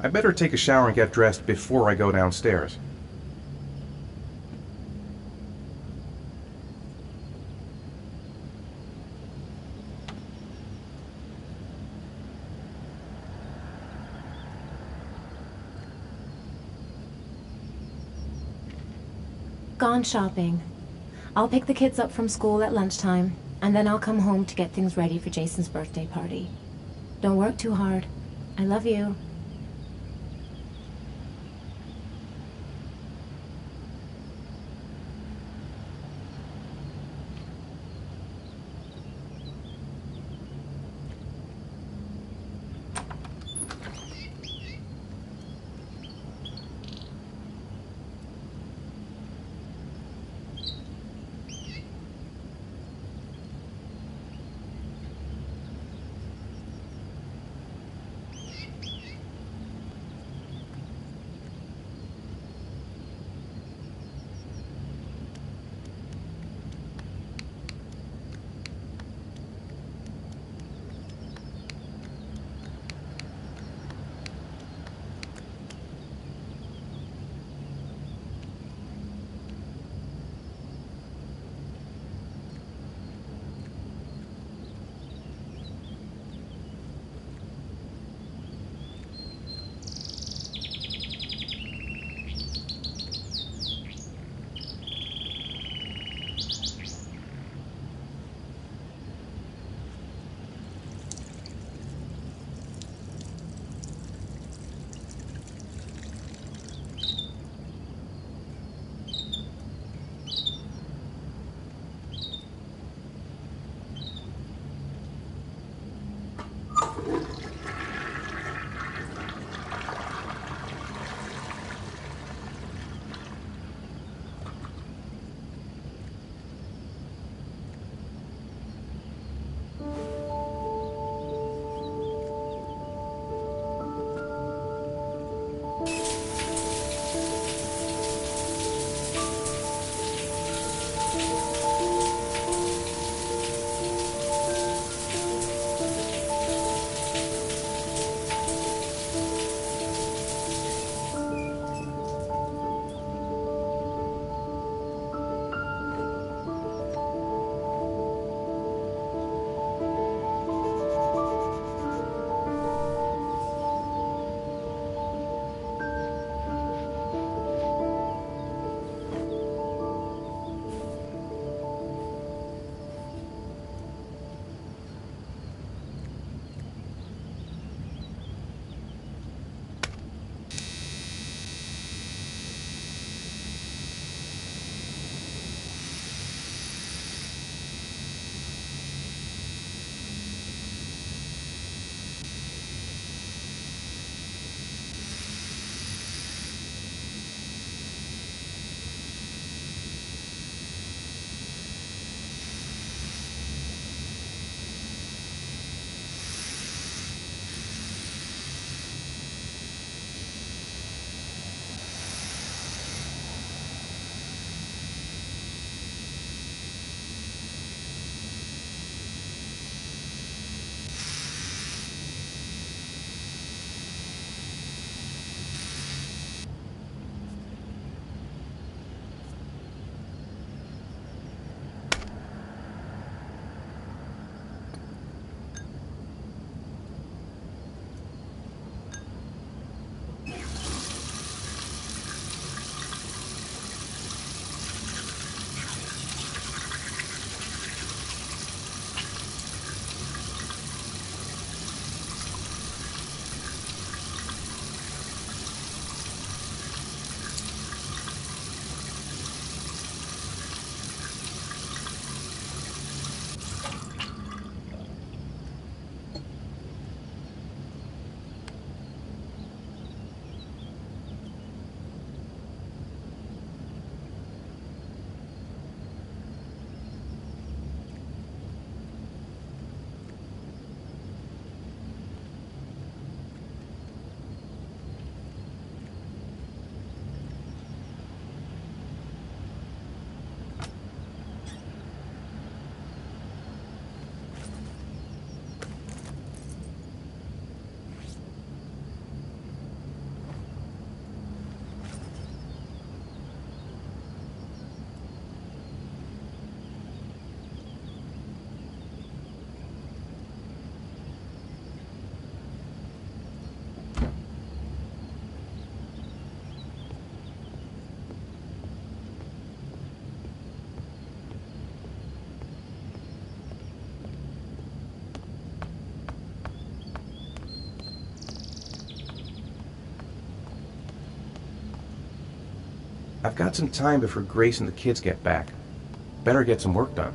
I better take a shower and get dressed before I go downstairs. Gone shopping. I'll pick the kids up from school at lunchtime, and then I'll come home to get things ready for Jason's birthday party. Don't work too hard. I love you. I've got some time before Grace and the kids get back. Better get some work done.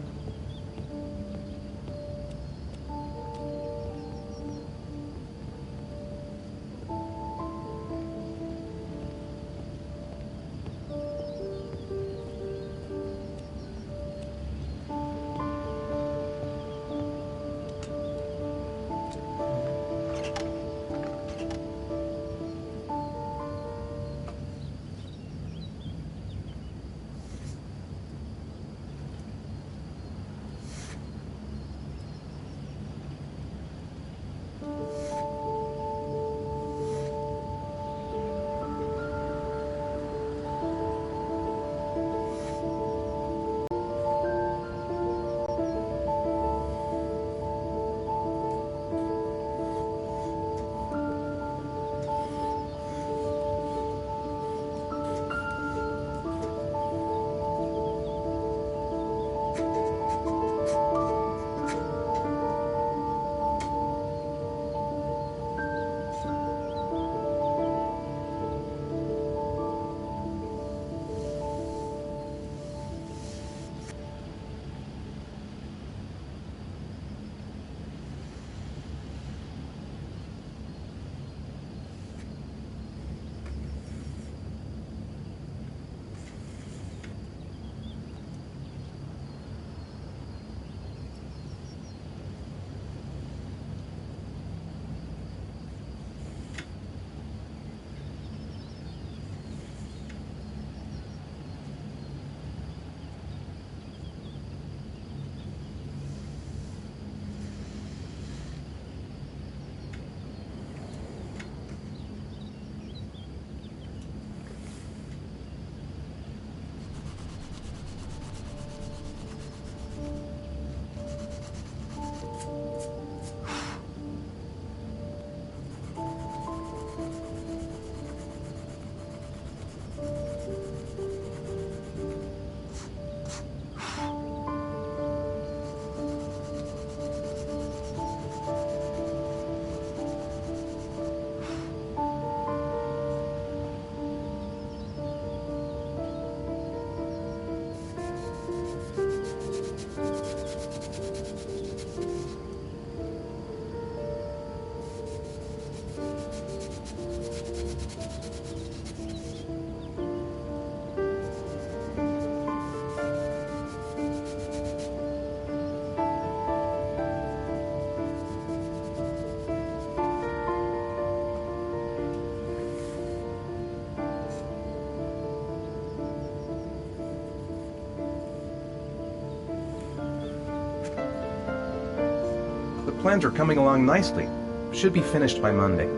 Plans are coming along nicely. Should be finished by Monday.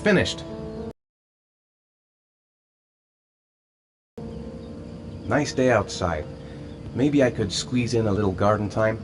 Finished. Nice day outside. Maybe I could squeeze in a little garden time.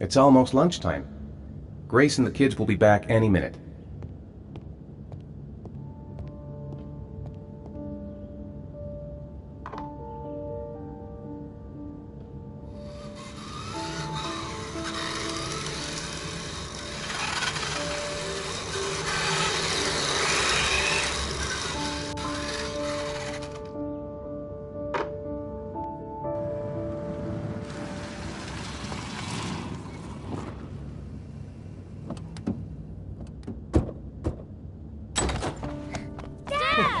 It's almost lunchtime. Grace and the kids will be back any minute.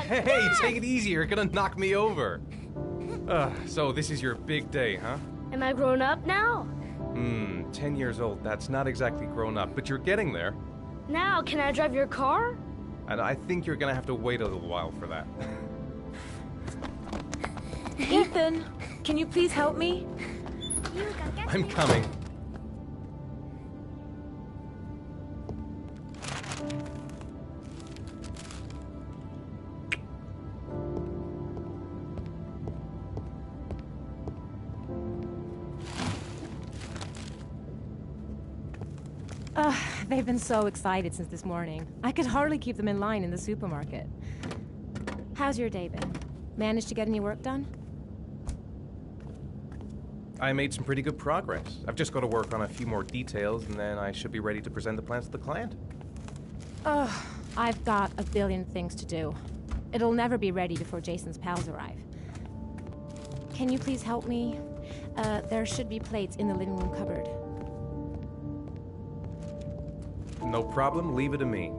Hey, take it easy, you're gonna knock me over. So this is your big day, huh? Am I grown up now? 10 years old, that's not exactly grown up, but you're getting there. Now, can I drive your car? And I think you're gonna have to wait a little while for that. Ethan, can you please help me? I'm coming. They've been so excited since this morning. I could hardly keep them in line in the supermarket. How's your day been? Managed to get any work done? I made some pretty good progress. I've just got to work on a few more details, and then I should be ready to present the plans to the client. I've got a billion things to do. It'll never be ready before Jason's pals arrive. Can you please help me? There should be plates in the living room cupboard. No problem, leave it to me.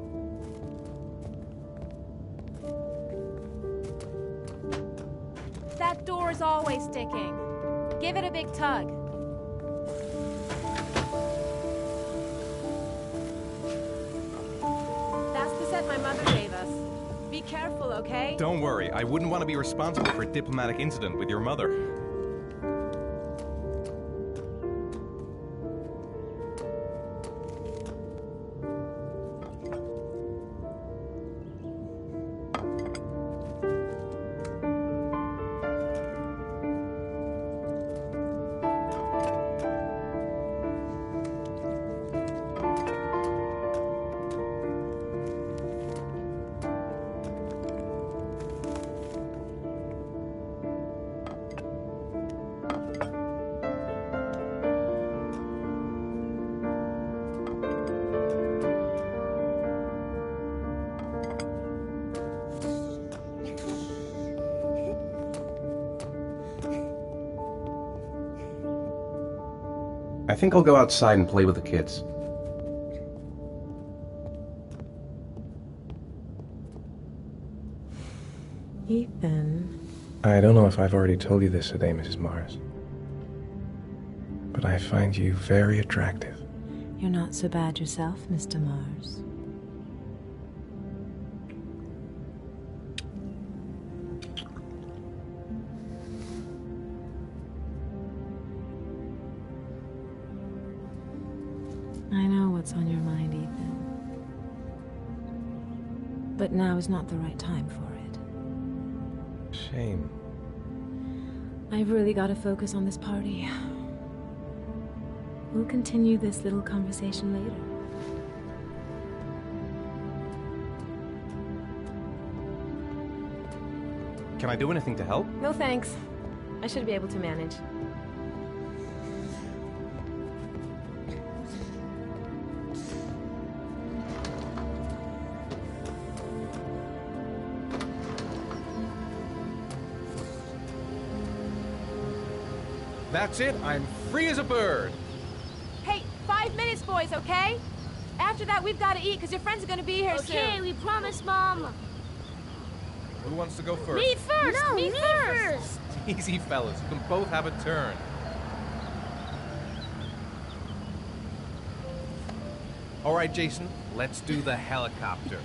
That door's always sticking. Give it a big tug. That's the set my mother gave us. Be careful, okay? Don't worry, I wouldn't want to be responsible for a diplomatic incident with your mother. I think I'll go outside and play with the kids. Ethan. I don't know if I've already told you this today, Mrs. Mars, but I find you very attractive. You're not so bad yourself, Mr. Mars. I know what's on your mind, Ethan. But now is not the right time for it. Shame. I've really got to focus on this party. We'll continue this little conversation later. Can I do anything to help? No thanks. I should be able to manage. That's it, I'm free as a bird. Hey, 5 minutes, boys, okay? After that, we've got to eat, because your friends are going to be here soon. Okay, we promise, Mom. Who wants to go first? Me first! No, me me first! Easy, fellas, you can both have a turn. All right, Jason, let's do the helicopter.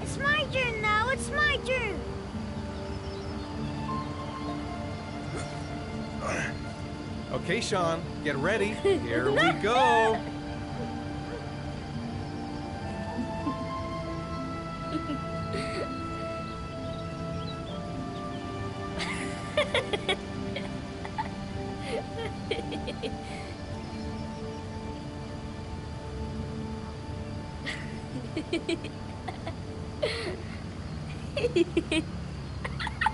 It's my turn now, it's my turn! Okay, Sean, get ready. Here we go.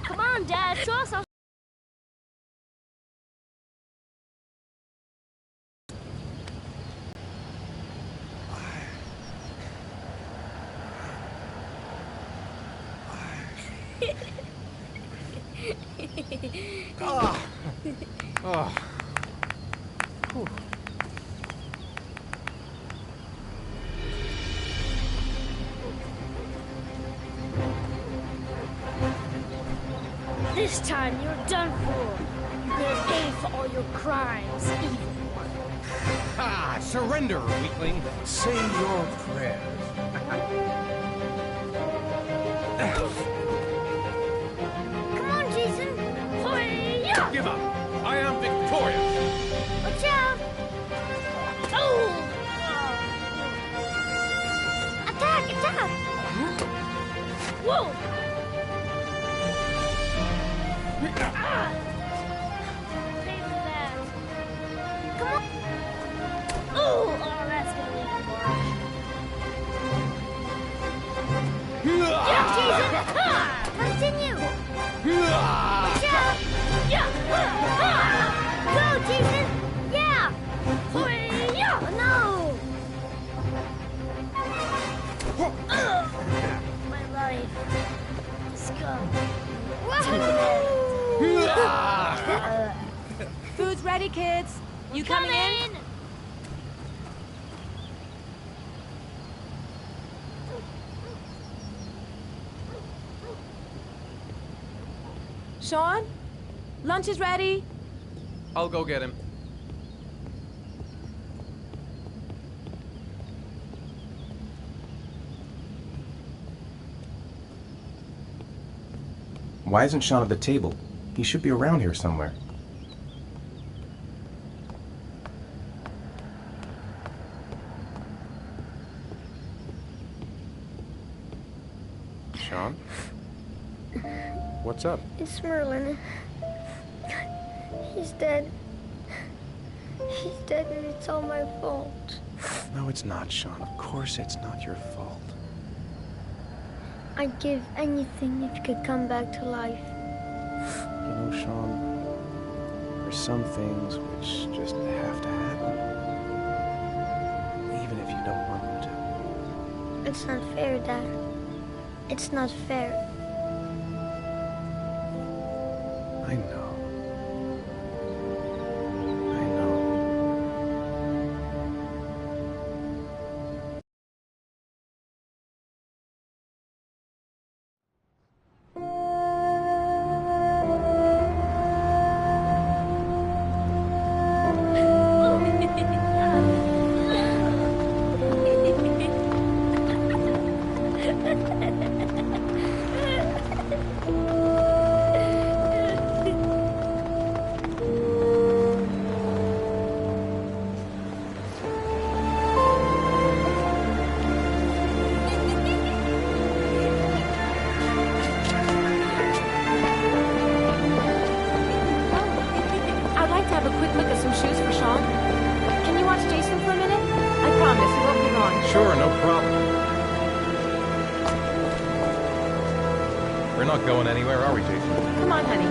Come on, Dad, show us how. Ah. Oh. Whew. This time you're done for. You're gonna pay for all your crimes, evil one. Ah, surrender, weakling. Say your prayers. Come on, Jason. Hoya! Give up. I am victorious. Watch out! Oh! Attack! Attack! Whoa! Ah! Pay for that. Come on! Oh, that's gonna leave a mark. Yeah, Jason! Ah! Continue! Watch out! Yeah! Go, Jason! Yeah! Yeah! No! My life. Scum. Food's ready, kids. You coming in? Sean? Lunch is ready. I'll go get him. Why isn't Sean at the table? He should be around here somewhere. Sean? What's up? It's Merlin. He's dead. He's dead and it's all my fault. No, it's not, Sean. Of course it's not your fault. I'd give anything if you could come back to life. You know, Sean, there's some things which just have to happen. Even if you don't want them to. It's not fair, Dad. It's not fair. I know. I know. I'd like to have a quick look at some shoes for Sean. Can you watch Jason for a minute? I promise, he won't be long. Sure, no problem. We're not going anywhere, are we, Jason? Come on, honey.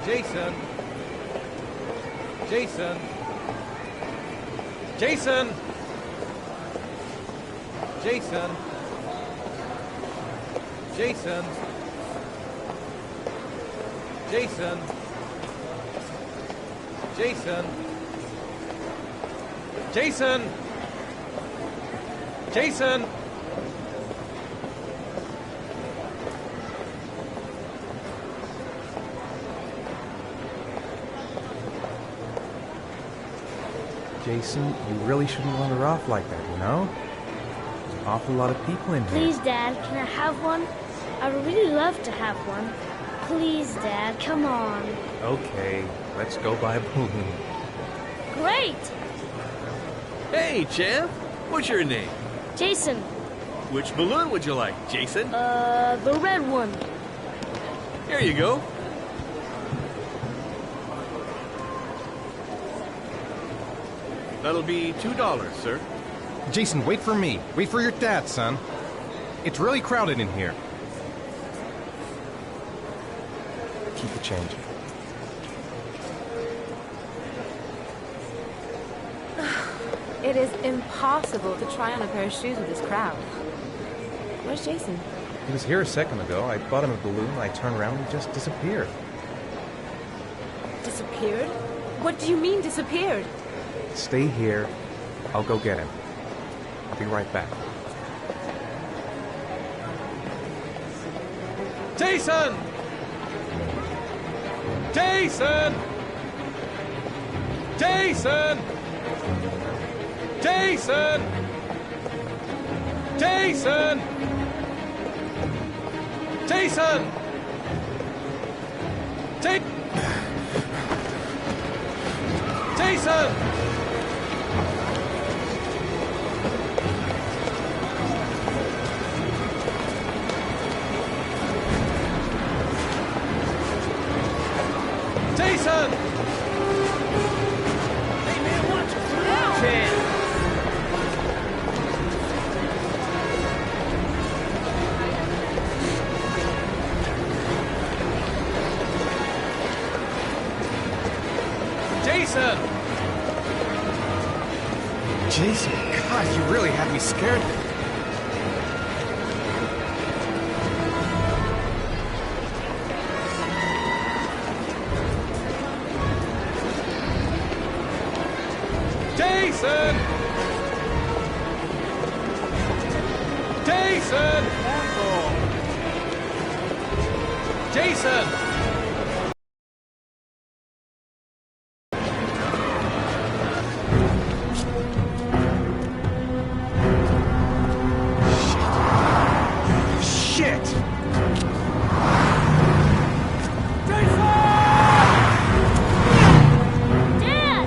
Jason! Jason! Jason! Jason! Jason! Jason! Jason! Jason! Jason! Jason, you really shouldn't wander off like that, you know? There's an awful lot of people in here. Please, Dad, can I have one? I would really love to have one. Please, Dad, come on. Okay, let's go buy a balloon. Great! Hey, champ. What's your name? Jason, Which balloon would you like, Jason? the red one. Here you go. That'll be $2, sir. Jason, wait for me. Wait for your dad, son. It's really crowded in here. Keep the change. It is impossible to try on a pair of shoes with this crowd. Where's Jason? He was here a second ago. I bought him a balloon. I turned around and he just disappeared. Disappeared? What do you mean disappeared? Stay here. I'll go get him. I'll be right back. Jason! Jason! Jason! Jason! Jason! Jason! Jason! Jason! Hey, man, watch it. Now. Jason! Jason, God, you really had me scared. Jason! Jason! Jason! Shit! Dad!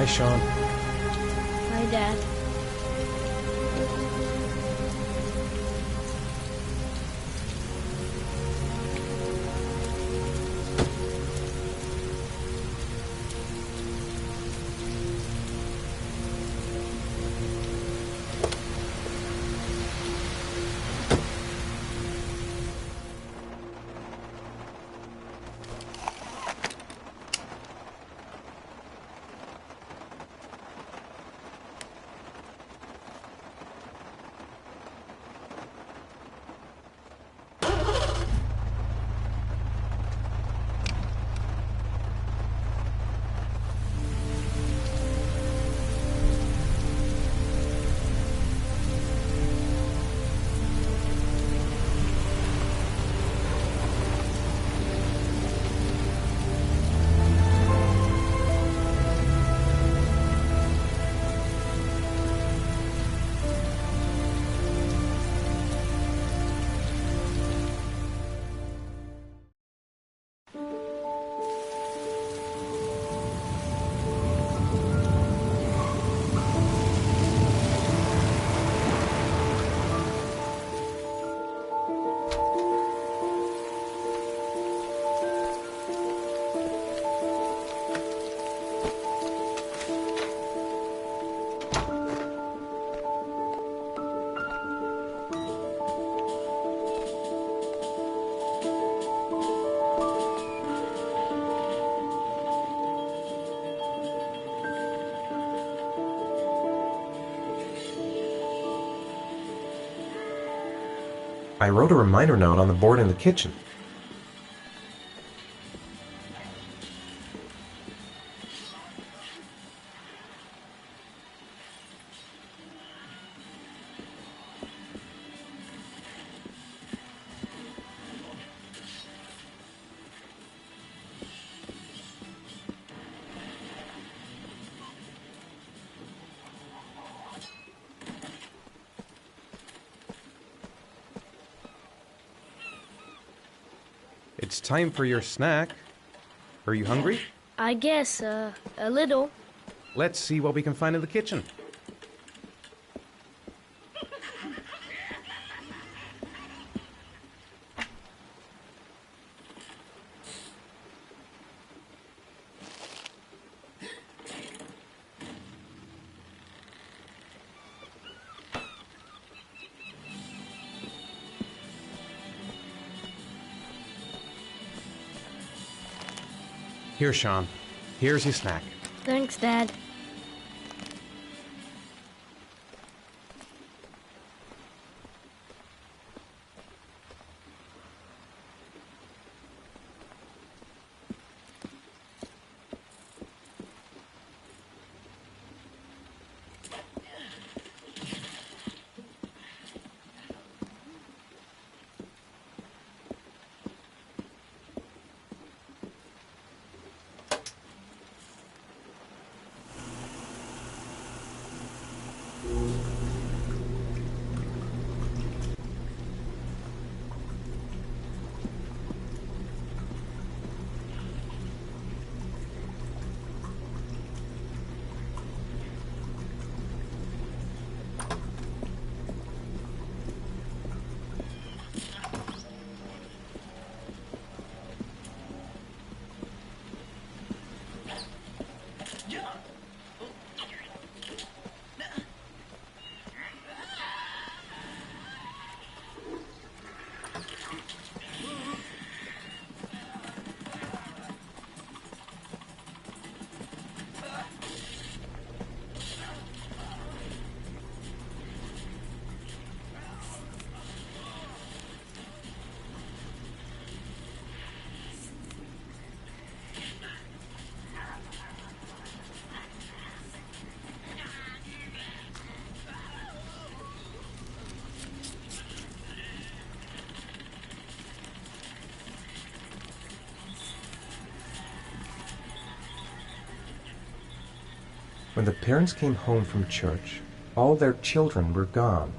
Hi, Sean. Hi, Dad. I wrote a reminder note on the board in the kitchen. It's time for your snack. Are you hungry? I guess, a little. Let's see what we can find in the kitchen. Here, Sean. Here's your snack. Thanks, Dad. When the parents came home from church, all their children were gone.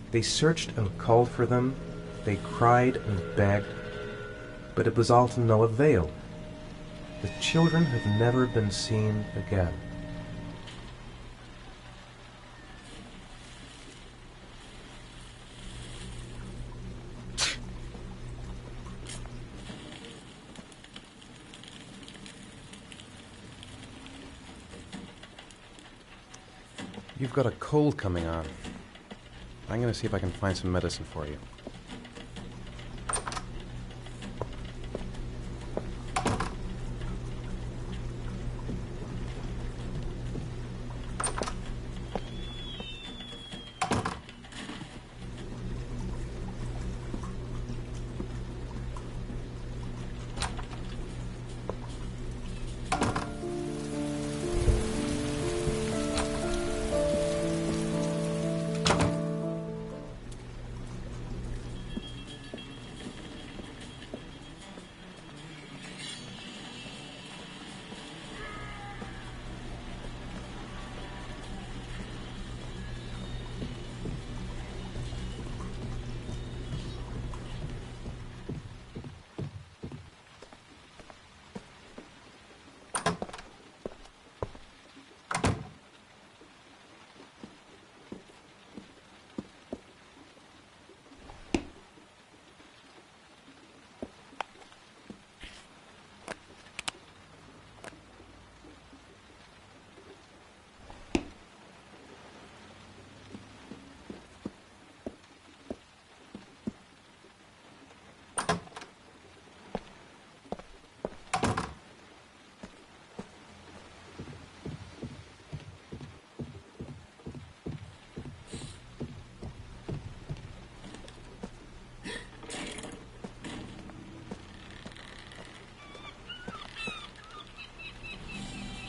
They searched and called for them, they cried and begged, but it was all to no avail. The children have never been seen again. You've got a cold coming on. I'm gonna see if I can find some medicine for you.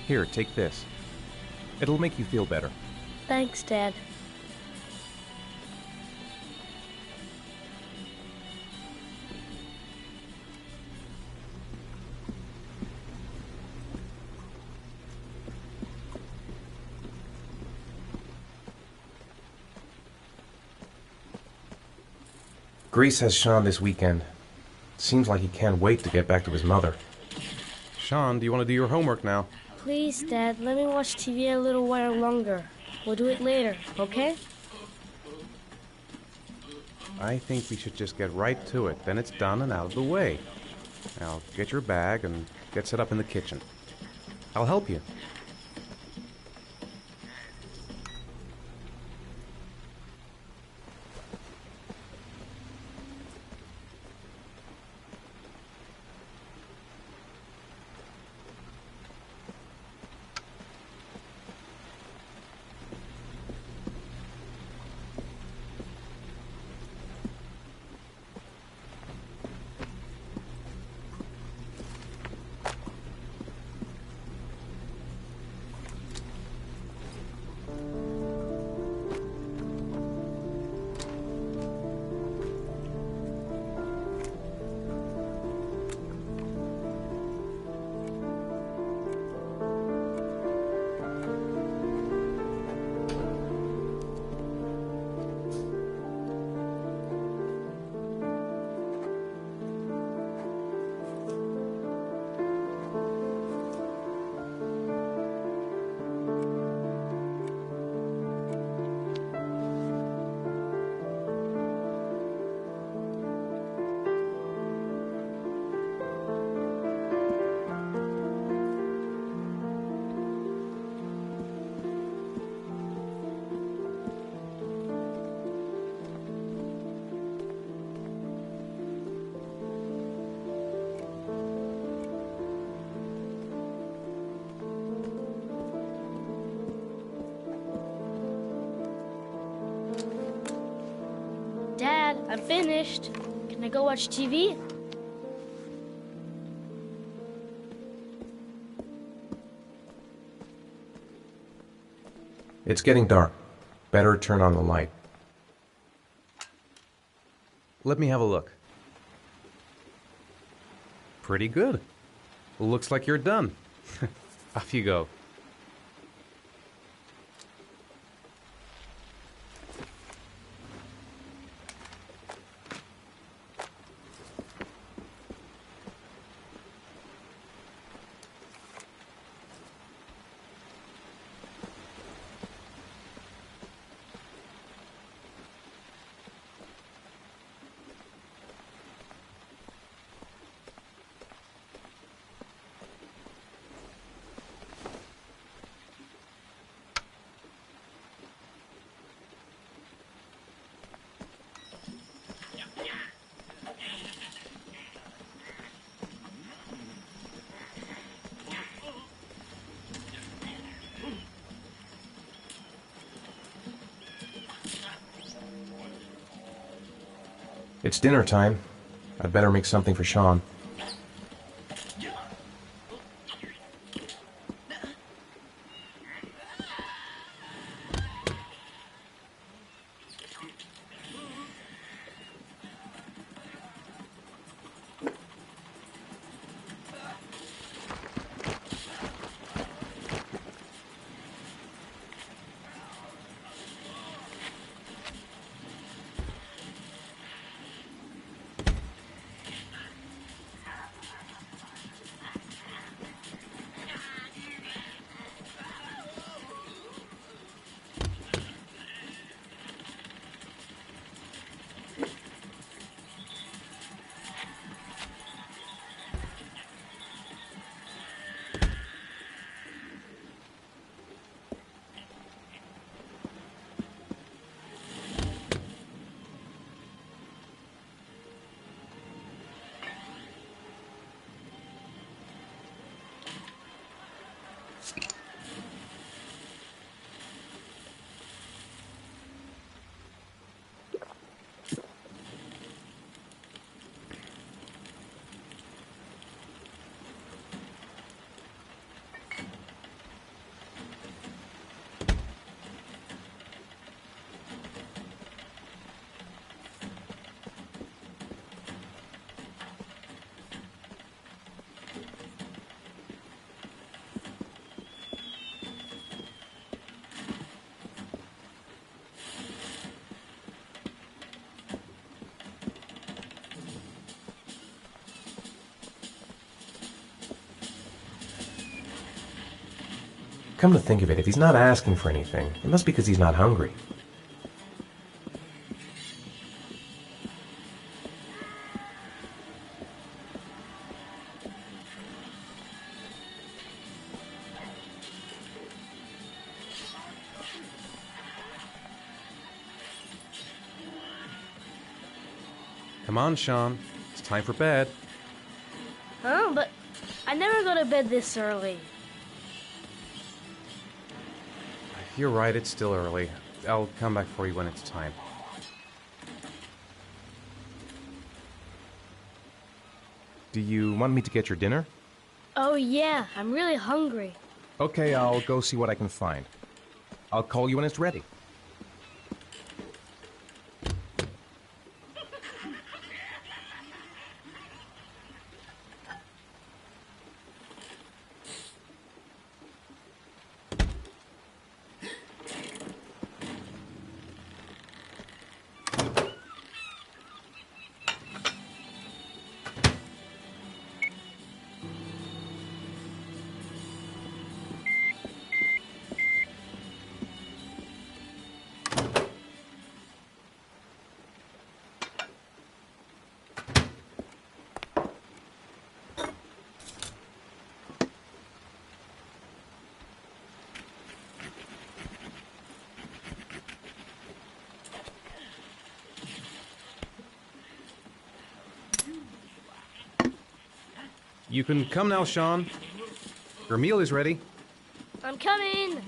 Here, take this. It'll make you feel better. Thanks, Dad. Grease has Sean this weekend. Seems like he can't wait to get back to his mother. Sean, do you want to do your homework now? Please, Dad, let me watch TV a little while longer. We'll do it later, okay? I think we should just get right to it. Then it's done and out of the way. Now, get your bag and get set up in the kitchen. I'll help you. Dad, I'm finished. Can I go watch TV? It's getting dark. Better turn on the light. Let me have a look. Pretty good. Looks like you're done. Off you go. It's dinner time. I'd better make something for Sean. Come to think of it, if he's not asking for anything, it must be because he's not hungry. Come on, Sean. It's time for bed. Huh? But I never go to bed this early. You're right, it's still early. I'll come back for you when it's time. Do you want me to get your dinner? Oh yeah, I'm really hungry. Okay, I'll go see what I can find. I'll call you when it's ready. You can come now, Sean. Your meal is ready. I'm coming!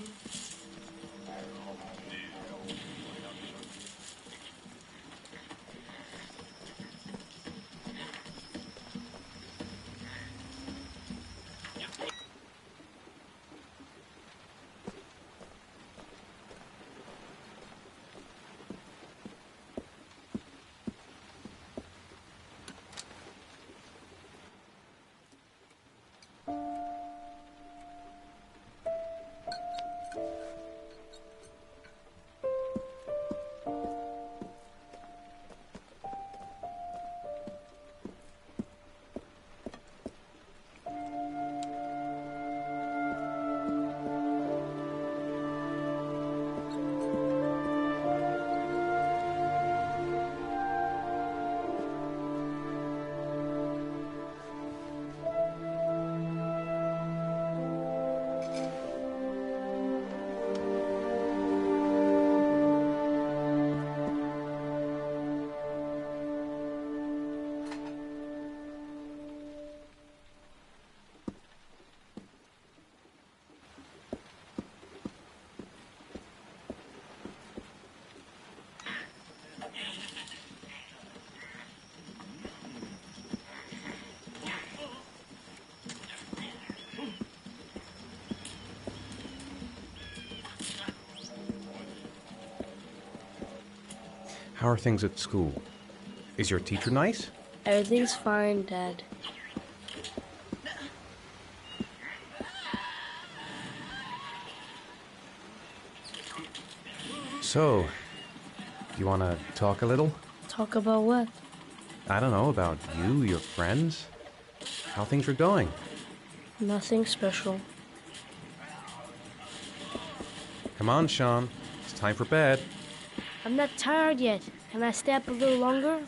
How are things at school? Is your teacher nice? Everything's fine, Dad. So, do you want to talk a little? Talk about what? I don't know, about you, your friends, how things are going. Nothing special. Come on, Sean. It's time for bed. I'm not tired yet. Can I stay up a little longer?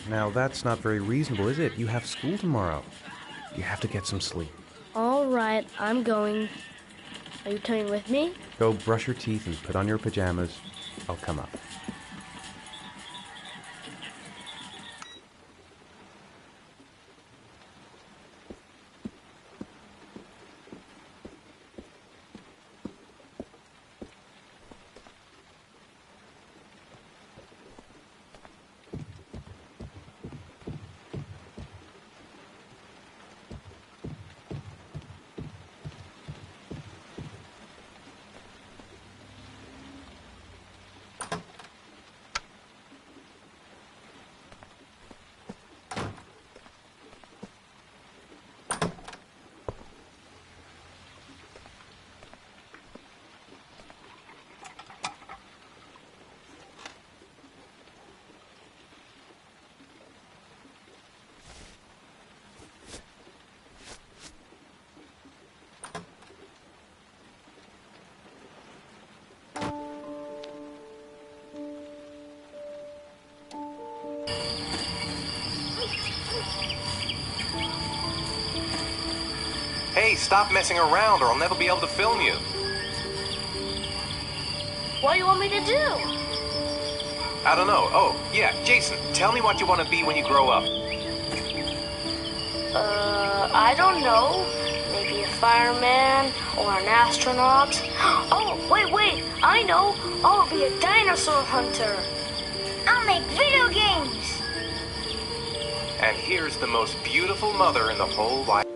Now, that's not very reasonable, is it? You have school tomorrow. You have to get some sleep. All right, I'm going. Are you coming with me? Go brush your teeth and put on your pajamas. I'll come up. Hey, stop messing around or I'll never be able to film you. What do you want me to do? I don't know. Oh, yeah, Jason, tell me what you want to be when you grow up. I don't know. Maybe a fireman or an astronaut. Oh, wait, I know. I'll be a dinosaur hunter. I'll make video games. And here's the most beautiful mother in the whole wide...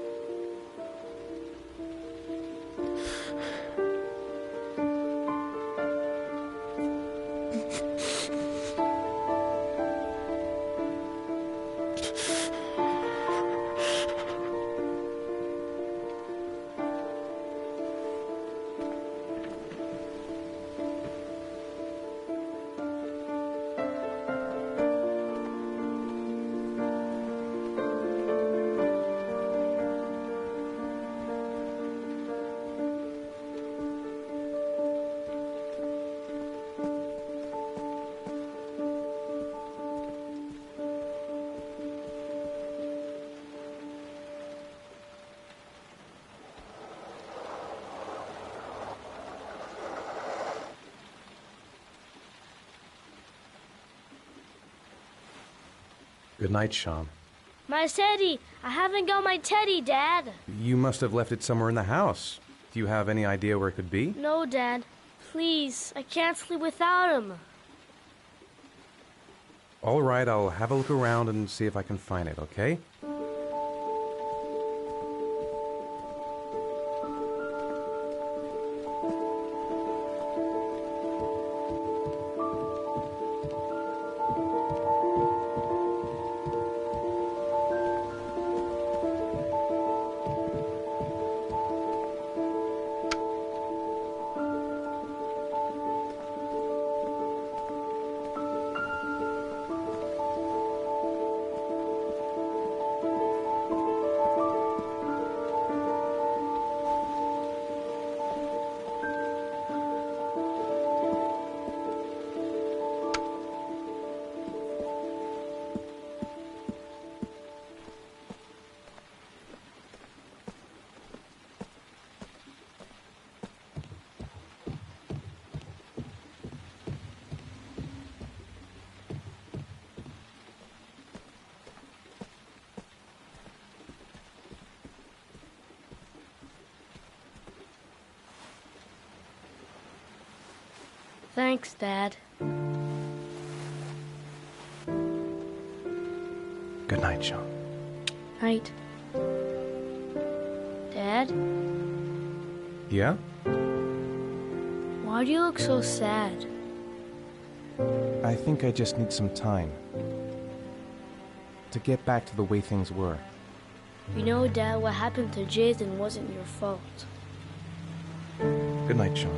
Good night, Sean. My teddy! I haven't got my teddy, Dad. You must have left it somewhere in the house. Do you have any idea where it could be? No, Dad. Please, I can't sleep without him. All right, I'll have a look around and see if I can find it, okay? Thanks, Dad. Good night, Sean. Night. Dad, Yeah? why do you look so sad? I think I just need some time to get back to the way things were. You know, Dad, what happened to Jason wasn't your fault. Good night, Sean.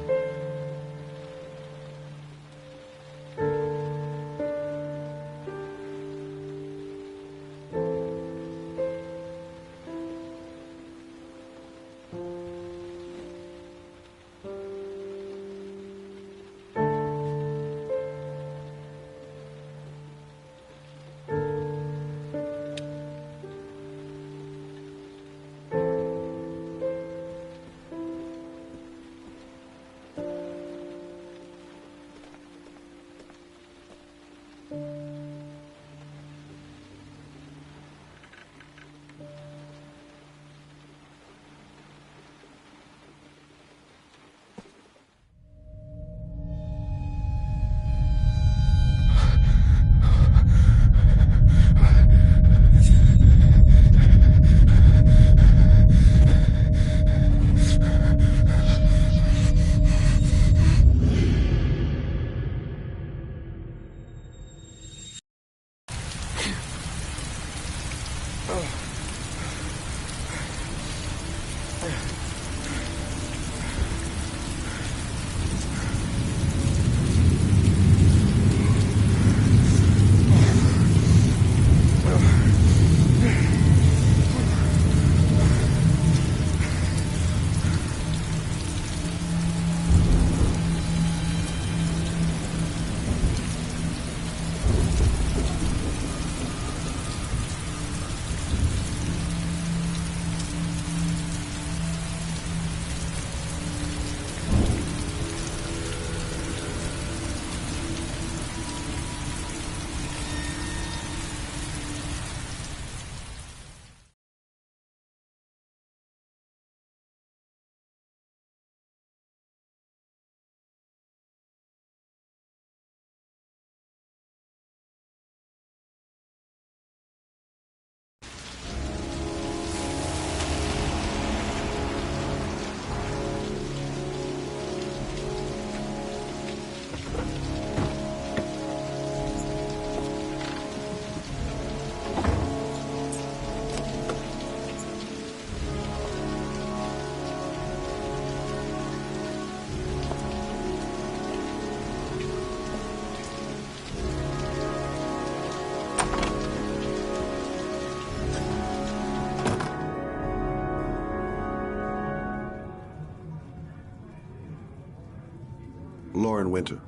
Lauren Winter.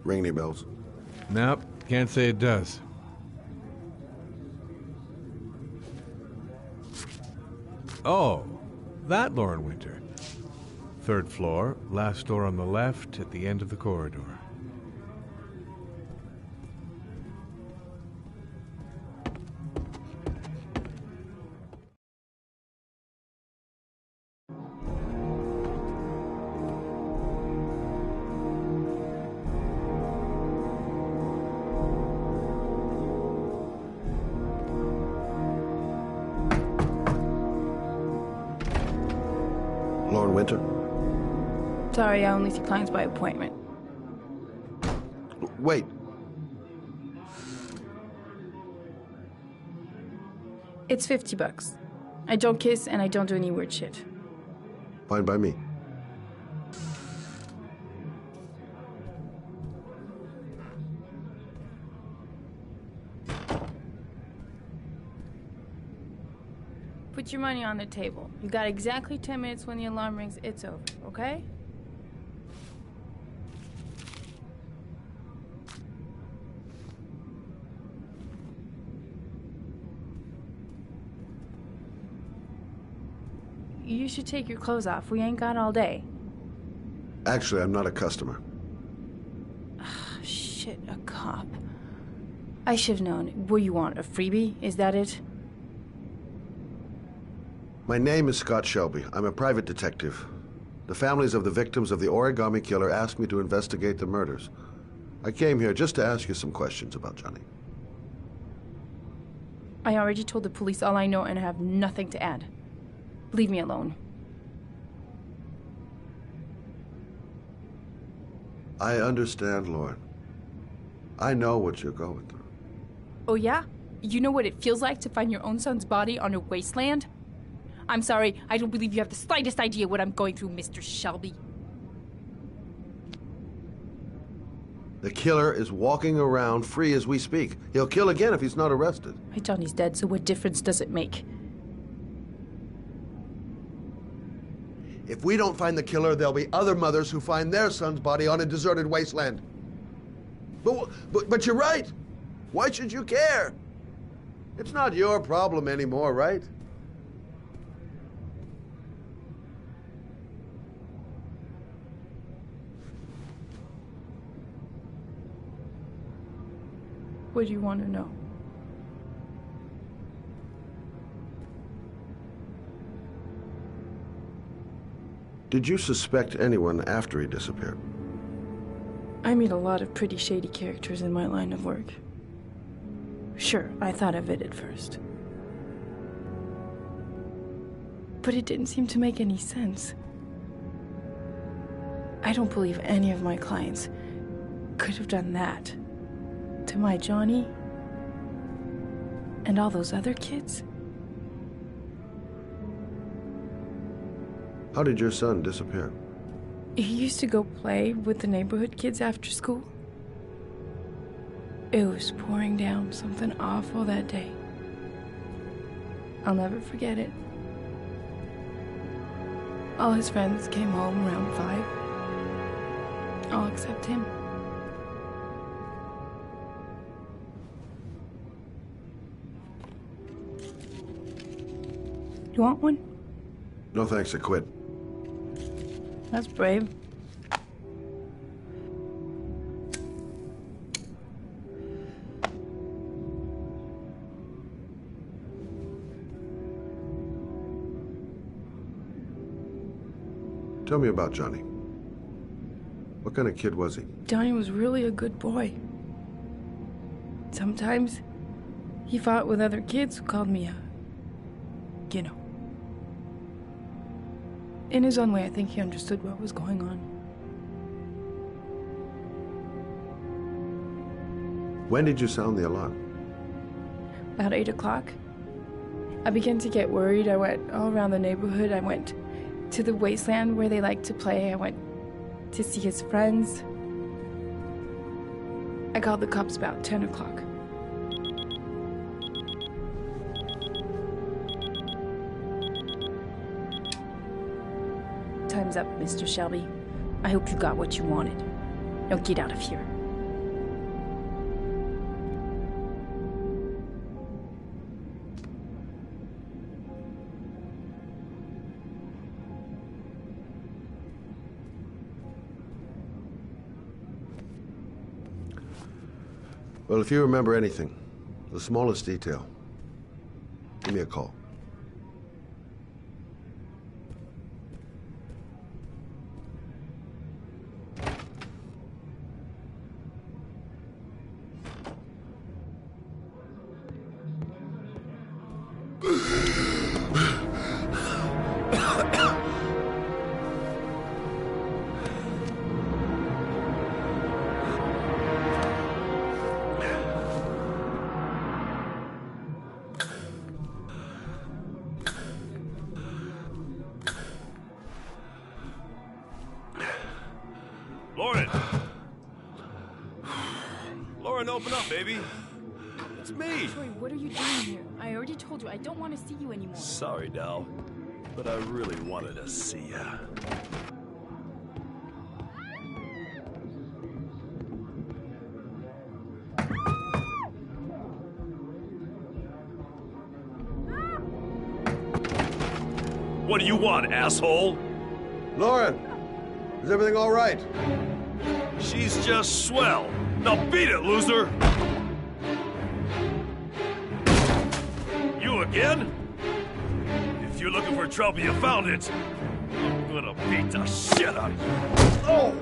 Ring any bells? Nope, can't say it does. Oh, that Lauren Winter. 3rd floor, last door on the left at the end of the corridor. Lauren Winter? Sorry, I only see clients by appointment. Wait. It's $50. I don't kiss and I don't do any weird shit. Fine by me. Put your money on the table. You got exactly 10 minutes. When the alarm rings, it's over, okay? You should take your clothes off. We ain't got all day. Actually, I'm not a customer. Shit, a cop. I should've known. What do you want, a freebie? Is that it? My name is Scott Shelby. I'm a private detective. The families of the victims of the origami killer asked me to investigate the murders. I came here just to ask you some questions about Johnny. I already told the police all I know and I have nothing to add. Leave me alone. I understand, Lauren. I know what you're going through. Oh, yeah? You know what it feels like to find your own son's body on a wasteland? I'm sorry, I don't believe you have the slightest idea what I'm going through, Mr. Shelby. The killer is walking around free as we speak. He'll kill again if he's not arrested. My Johnny's dead, so what difference does it make? If we don't find the killer, there'll be other mothers who find their son's body on a deserted wasteland. But you're right. Why should you care? It's not your problem anymore, right? What do you want to know? Did you suspect anyone after he disappeared? I meet a lot of pretty shady characters in my line of work. Sure, I thought of it at first. But it didn't seem to make any sense. I don't believe any of my clients could have done that to my Johnny and all those other kids. How did your son disappear? He used to go play with the neighborhood kids after school. It was pouring down something awful that day. I'll never forget it. All his friends came home around 5. All except him. You want one? No thanks, I quit. That's brave. Tell me about Johnny. What kind of kid was he? Johnny was really a good boy. Sometimes he fought with other kids who called me you know. In his own way, I think he understood what was going on. When did you sound the alarm? About 8 o'clock. I began to get worried. I went all around the neighborhood. I went to the wasteland where they like to play. I went to see his friends. I called the cops about 10 o'clock. Time's up, Mr. Shelby. I hope you got what you wanted. Now get out of here. Well, if you remember anything, the smallest detail, give me a call. Lauren, open up, baby. It's me. Troy, what are you doing here? I already told you I don't want to see you anymore. Sorry, Dal, but I really wanted to see ya. What do you want, asshole? Lauren, is everything all right? She's just swell. Now beat it, loser! You again? If you're looking for trouble, you found it. I'm gonna beat the shit out of you. Oh!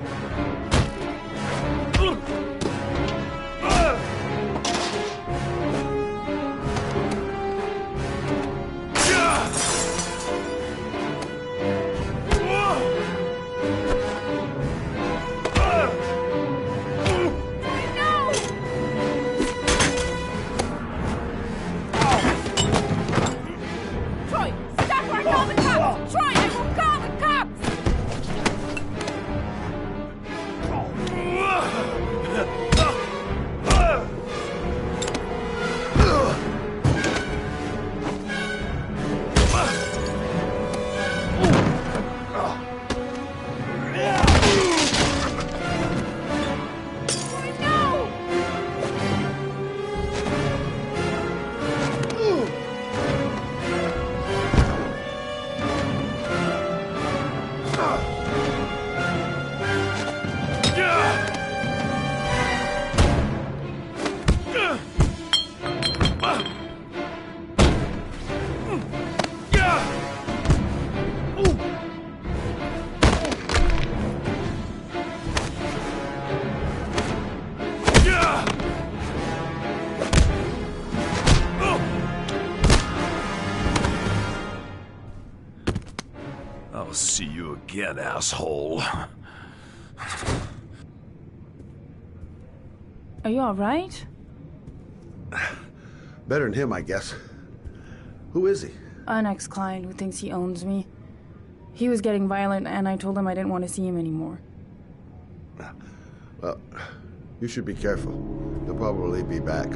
again, asshole. Are you alright? Better than him, I guess. Who is he? An ex-client who thinks he owns me. He was getting violent, and I told him I didn't want to see him anymore. Well, you should be careful. He'll probably be back.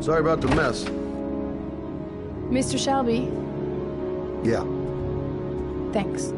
Sorry about the mess. Mr. Shelby? Yeah. Thanks.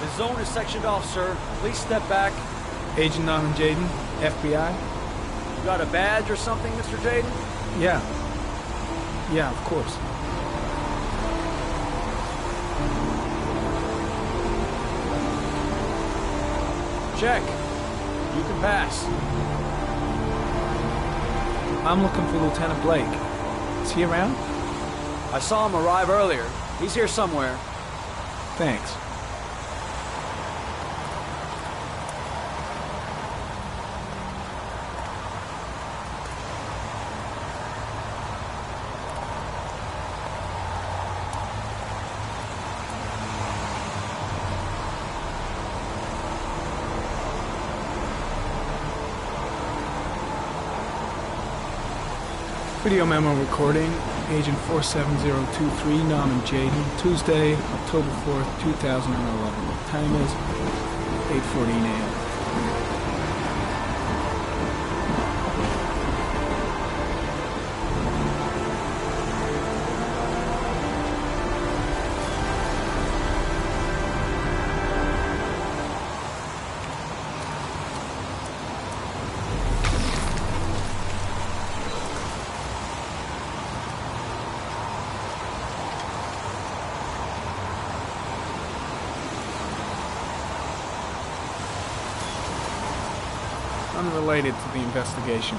The zone is sectioned off, sir. Please step back. Agent Norman Jaden, FBI. You got a badge or something, Mr. Jaden? Yeah. Yeah, of course. Check. You can pass. I'm looking for Lieutenant Blake. Is he around? I saw him arrive earlier. He's here somewhere. Thanks. Video memo recording, Agent 47023, Norman Jaden, Tuesday, October 4th, 2011. The time is 8:14 a.m. Unrelated to the investigation.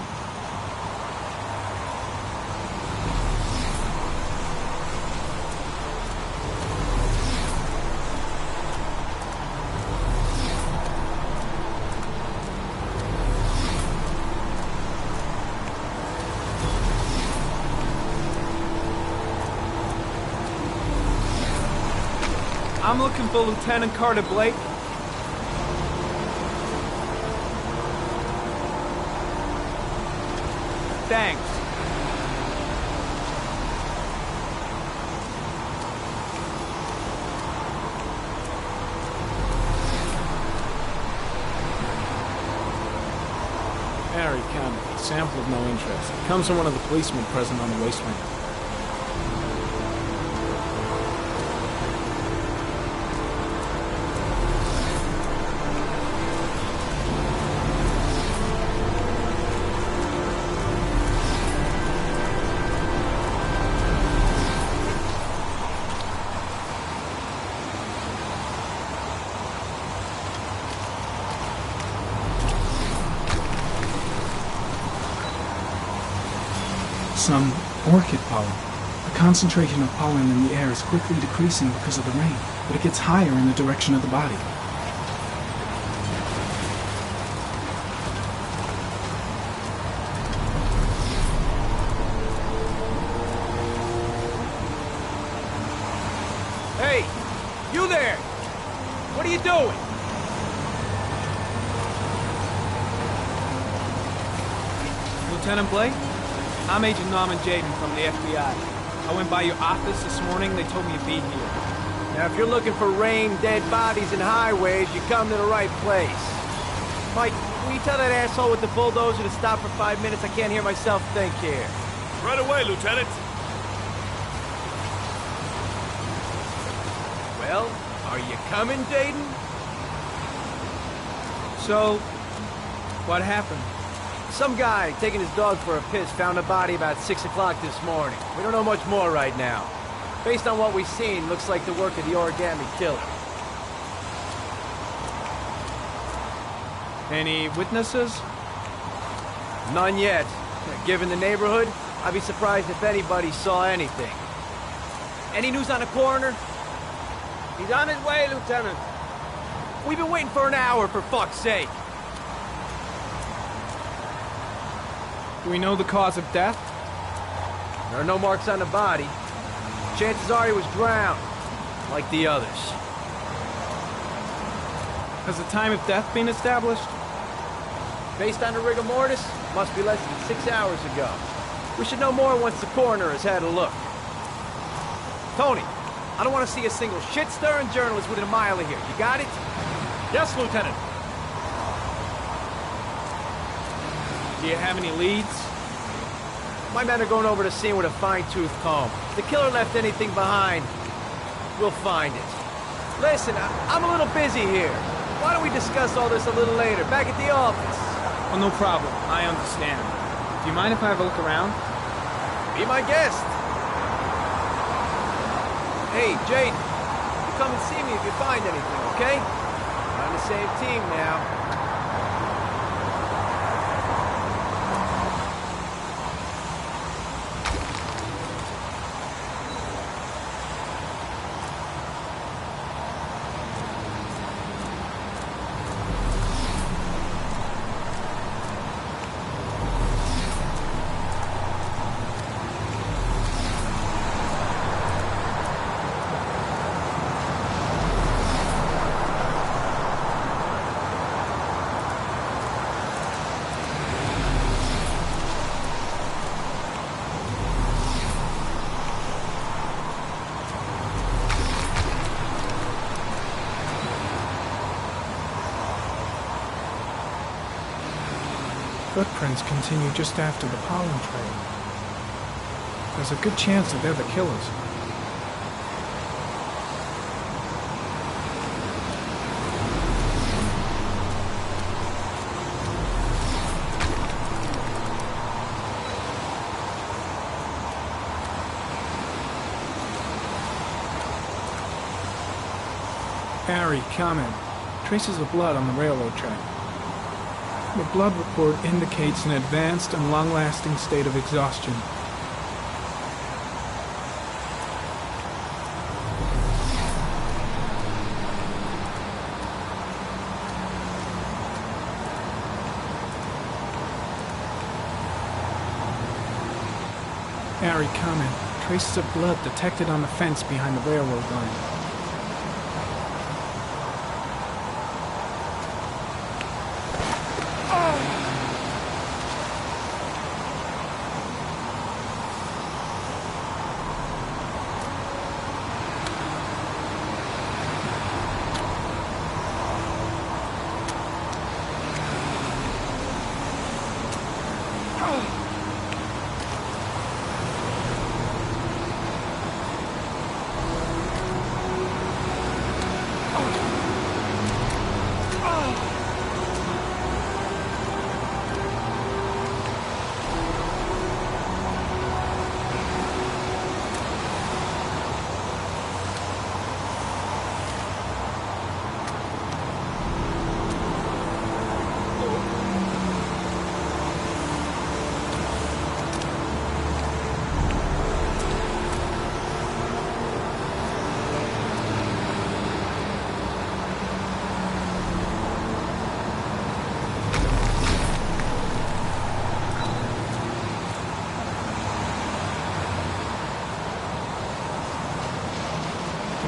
I'm looking for Lieutenant Carter Blake. Thanks. Harry County. Sample of no interest. Comes from one of the policemen present on the wasteland. some orchid pollen. The concentration of pollen in the air is quickly decreasing because of the rain, but it gets higher in the direction of the body. Hey, you there! What are you doing? Lieutenant Blake? I'm Agent Norman Jaden from the FBI. I went by your office this morning. They told me you'd be here. Now, if you're looking for rain, dead bodies, and highways, you come to the right place. Mike, will you tell that asshole with the bulldozer to stop for 5 minutes? I can't hear myself think here. Right away, Lieutenant. Well, are you coming, Jaden? So, what happened? Some guy taking his dog for a piss found a body about 6 o'clock this morning. We don't know much more right now. Based on what we've seen, looks like the work of the origami killer. Any witnesses? None yet. Given the neighborhood, I'd be surprised if anybody saw anything. Any news on the coroner? He's on his way, Lieutenant. We've been waiting for an hour, for fuck's sake. Do we know the cause of death? There are no marks on the body. Chances are he was drowned, like the others. Has the time of death been established? Based on the rigor mortis, must be less than 6 hours ago. We should know more once the coroner has had a look. Tony, I don't want to see a single shit-stirring journalist within a mile of here. You got it? Yes, Lieutenant. Do you have any leads? My men are going over the scene with a fine-tooth comb. If the killer left anything behind, we'll find it. Listen, I'm a little busy here. Why don't we discuss all this a little later, back at the office? Oh, no problem. I understand. Do you mind if I have a look around? Be my guest. Hey, Jade, you come and see me if you find anything, okay? We're on the same team now. Footprints continue just after the pollen trail. There's a good chance that they're the killers. Harry, comment. Traces of blood on the railroad track. The blood report indicates an advanced and long-lasting state of exhaustion. Harry, comment. Traces of blood detected on the fence behind the railroad line.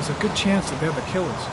There's a good chance that they're the killers.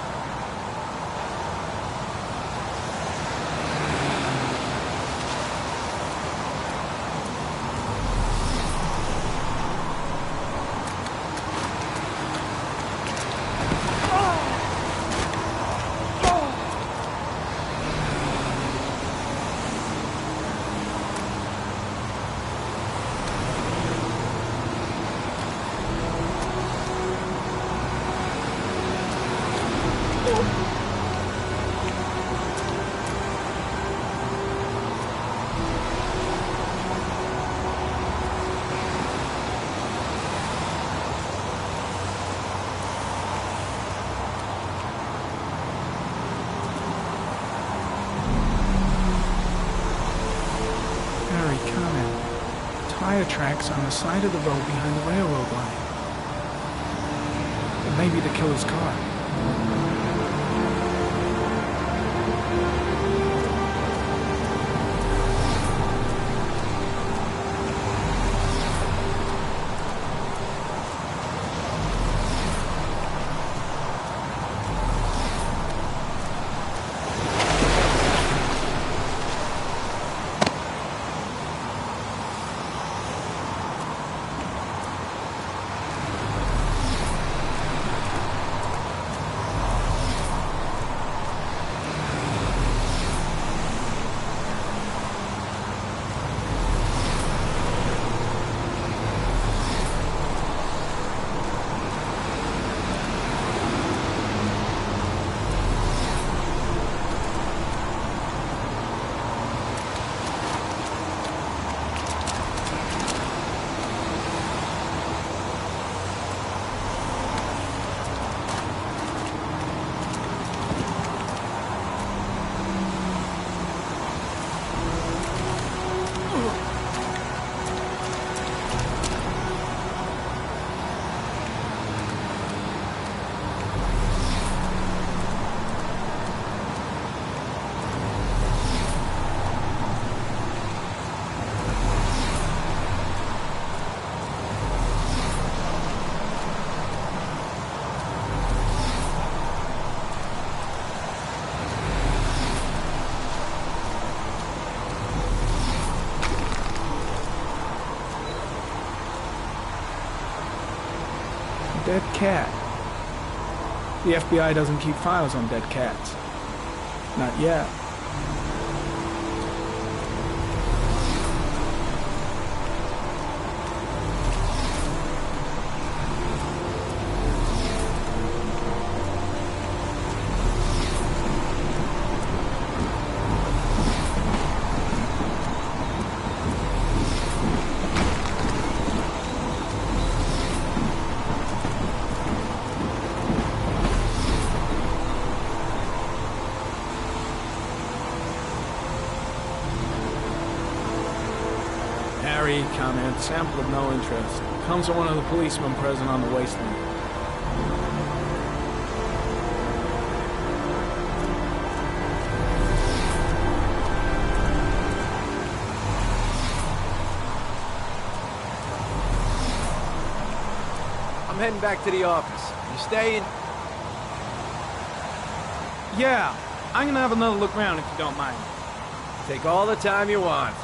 Tire tracks on the side of the road behind the railroad line. It may be the killer's car. Dead cat. The FBI doesn't keep files on dead cats. Not yet. Harry, comment, sample of no interest. Comes from one of the policemen present on the wasteland. I'm heading back to the office. You staying? Yeah, I'm gonna have another look around if you don't mind. Take all the time you want.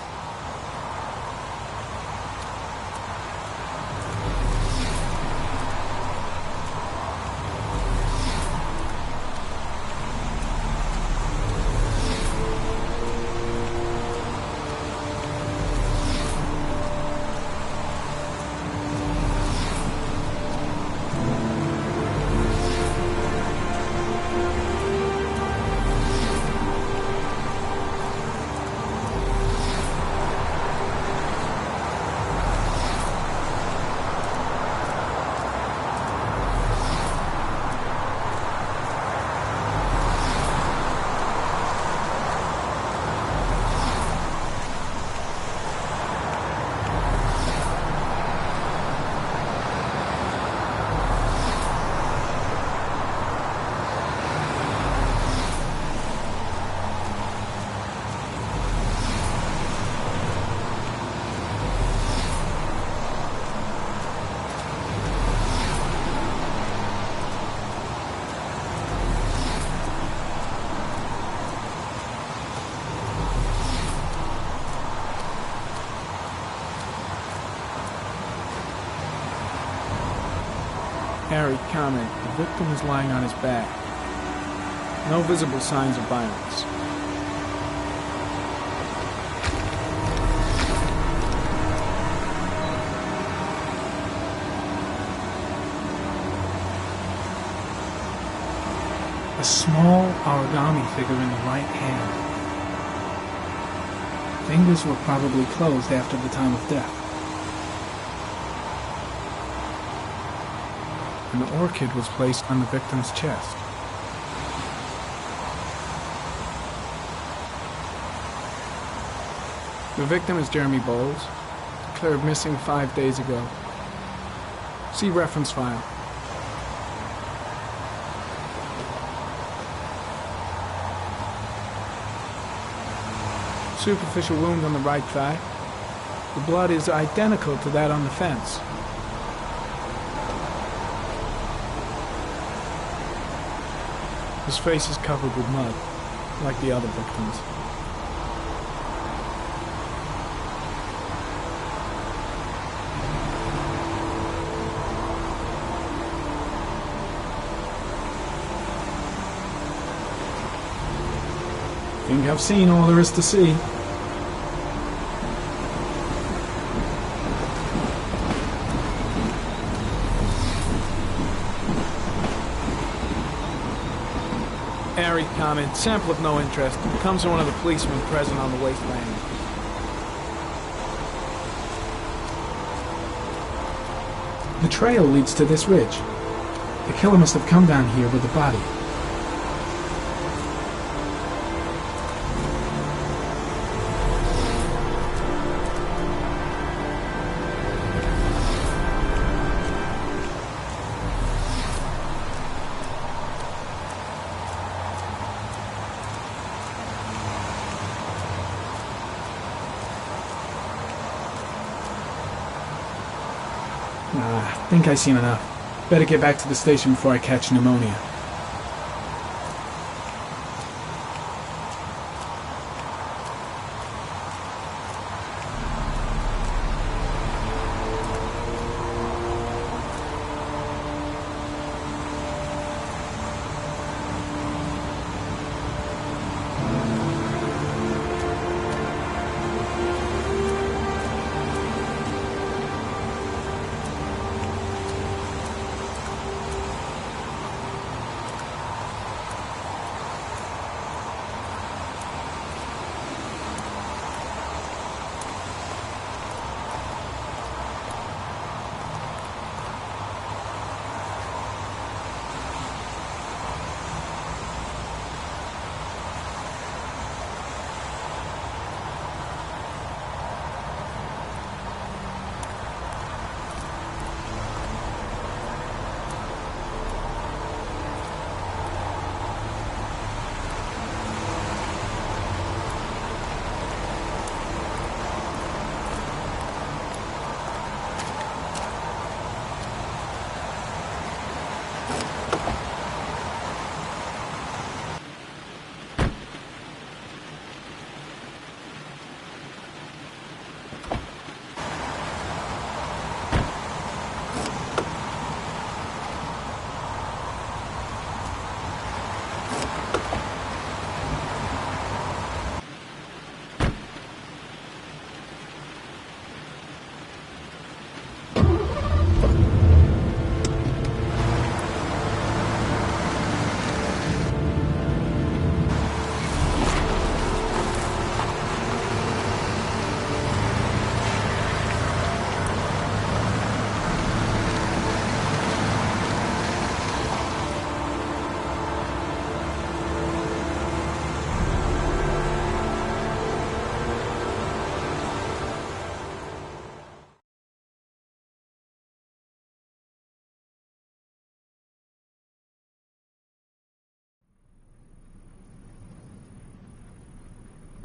Harry, comment. The victim is lying on his back. No visible signs of violence. A small origami figure in the right hand. Fingers were probably closed after the time of death. An orchid was placed on the victim's chest. The victim is Jeremy Bowles, declared missing 5 days ago. See reference file. Superficial wound on the right thigh. The blood is identical to that on the fence. His face is covered with mud, like the other victims. Think I've seen all there is to see. Harry, comment. Sample of no interest. Comes from one of the policemen present on the wasteland. The trail leads to this ridge. The killer must have come down here with the body. I think I've seen enough. Better get back to the station before I catch pneumonia.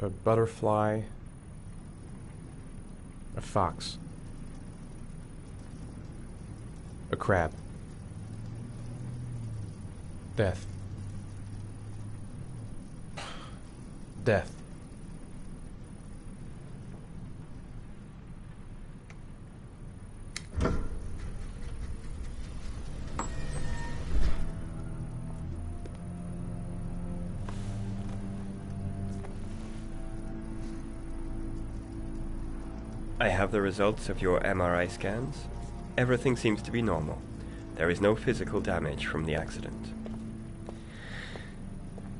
A butterfly, a fox, a crab, death, death. I have the results of your MRI scans. Everything seems to be normal. There is no physical damage from the accident.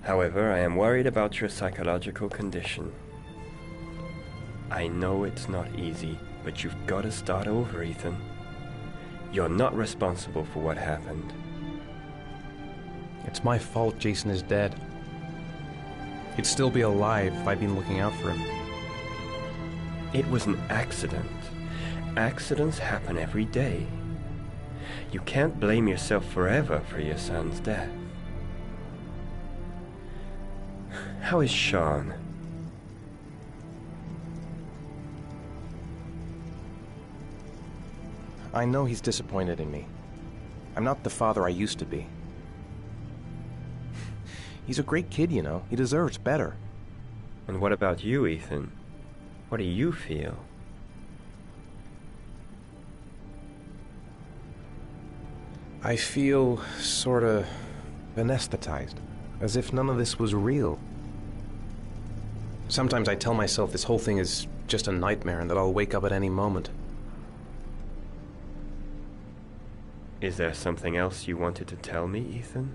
However, I am worried about your psychological condition. I know it's not easy, but you've got to start over, Ethan. You're not responsible for what happened. It's my fault Jason is dead. He'd still be alive if I'd been looking out for him. It was an accident. Accidents happen every day. You can't blame yourself forever for your son's death. How is Sean? I know he's disappointed in me. I'm not the father I used to be. He's a great kid, you know. He deserves better. And what about you, Ethan? What do you feel? I feel sorta anesthetized, as if none of this was real. Sometimes I tell myself this whole thing is just a nightmare and that I'll wake up at any moment. Is there something else you wanted to tell me, Ethan?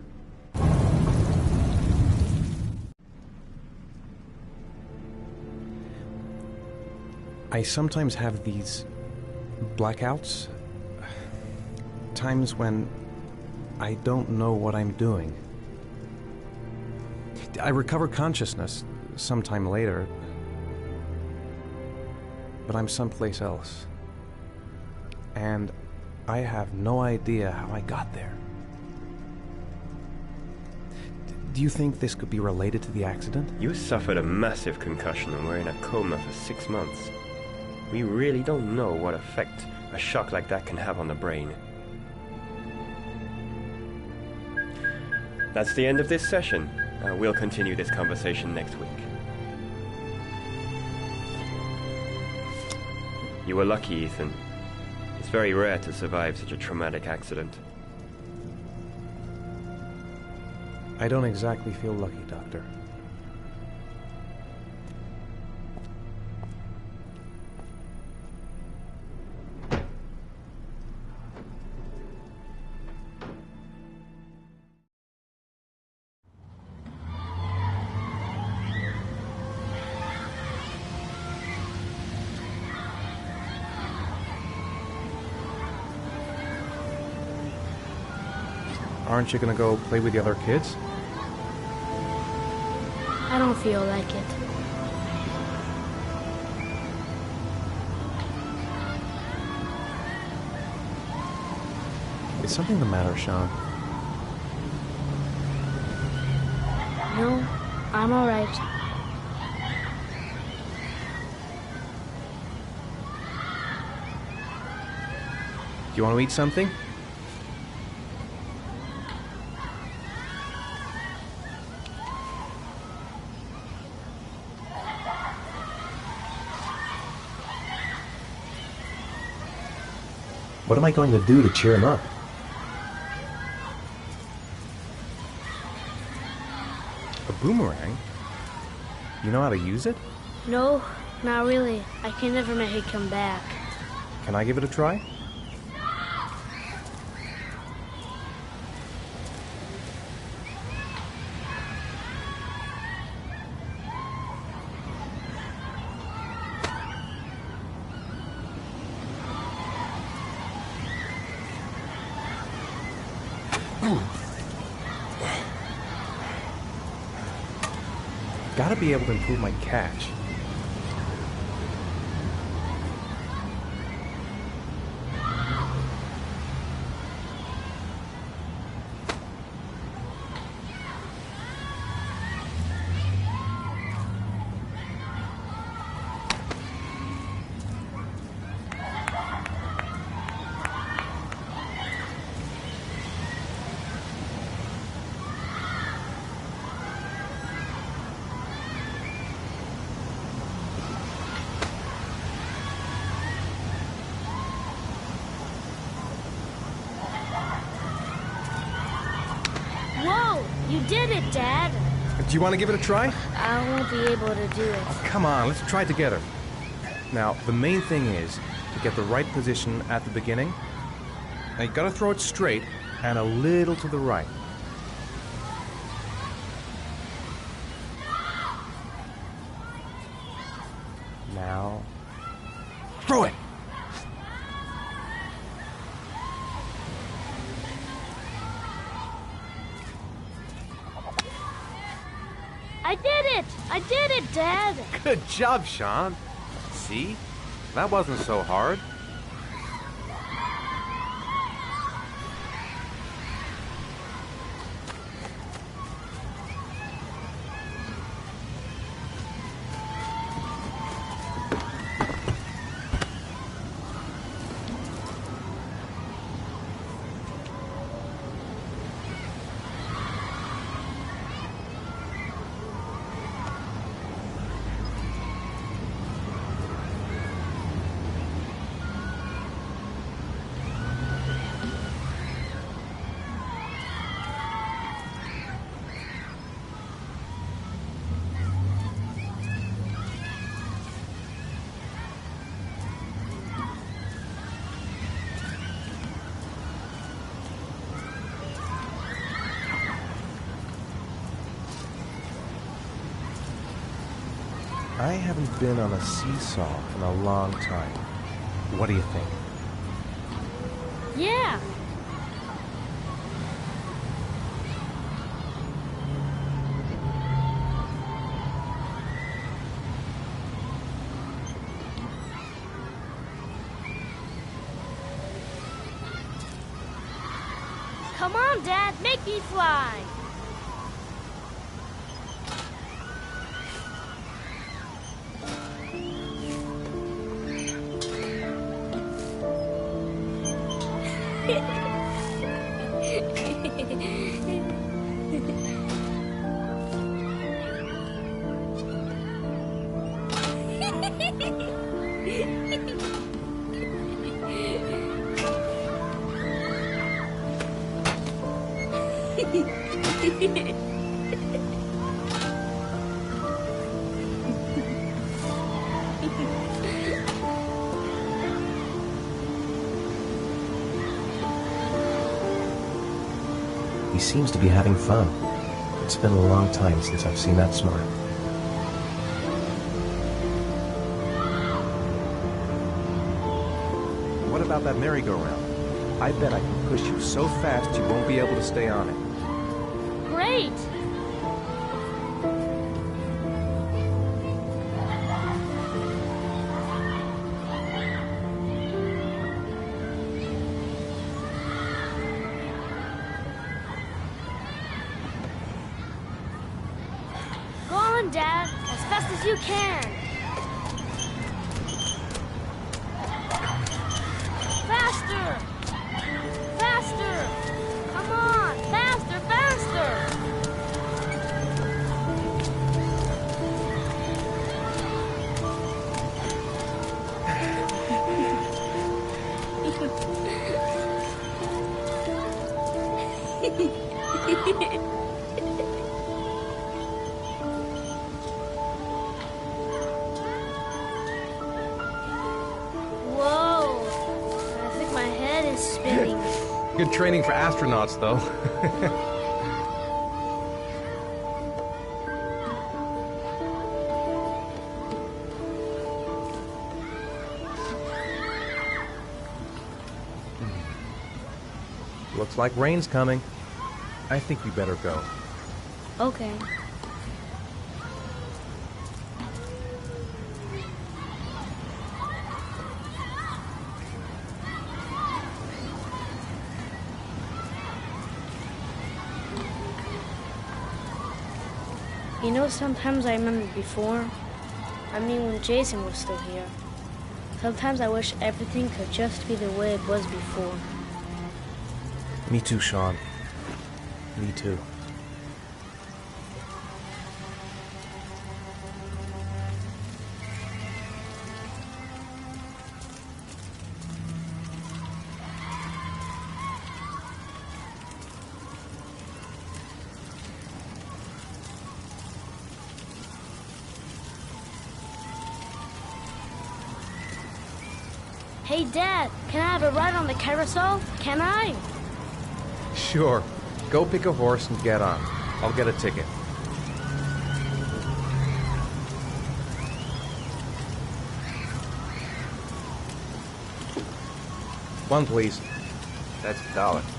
I sometimes have these blackouts. Times when I don't know what I'm doing. I recover consciousness sometime later, but I'm someplace else. And I have no idea how I got there. Do you think this could be related to the accident? You suffered a massive concussion and were in a coma for 6 months. We really don't know what effect a shock like that can have on the brain. That's the end of this session. We'll continue this conversation next week. You were lucky, Ethan. It's very rare to survive such a traumatic accident. I don't exactly feel lucky, Doctor. Aren't you gonna go play with the other kids? I don't feel like it. Is something the matter, Sean? No, I'm all right. Do you want to eat something? What am I going to do to cheer him up? A boomerang? You know how to use it? No, not really. I can never make it come back. Can I give it a try? Gotta be able to improve my catch. Whoa! You did it, Dad! Do you want to give it a try? I won't be able to do it. Oh, come on, let's try it together. Now, the main thing is to get the right position at the beginning. Now, you gotta throw it straight and a little to the right. Now, throw it! I did it! I did it, Dad! Good job, Sean. See? That wasn't so hard. I haven't been on a seesaw in a long time. What do you think? Yeah! Come on, Dad, make me fly! He seems to be having fun. It's been a long time since I've seen that smart. What about that merry-go-round? I bet I can push you so fast you won't be able to stay on it. Great! Go on, Dad, as fast as you can. Faster! Faster! Come on! Faster, faster! Whoa! I think my head is spinning. Good training for astronauts, though. Looks like rain's coming. I think we better go. Okay. You know, sometimes I remember before. I mean, when Jason was still here. Sometimes I wish everything could just be the way it was before. Me too, Sean. Me too. Hey, Dad, can I have a ride on the carousel? Can I? Sure. Go pick a horse and get on. I'll get a ticket. One, please. That's $1.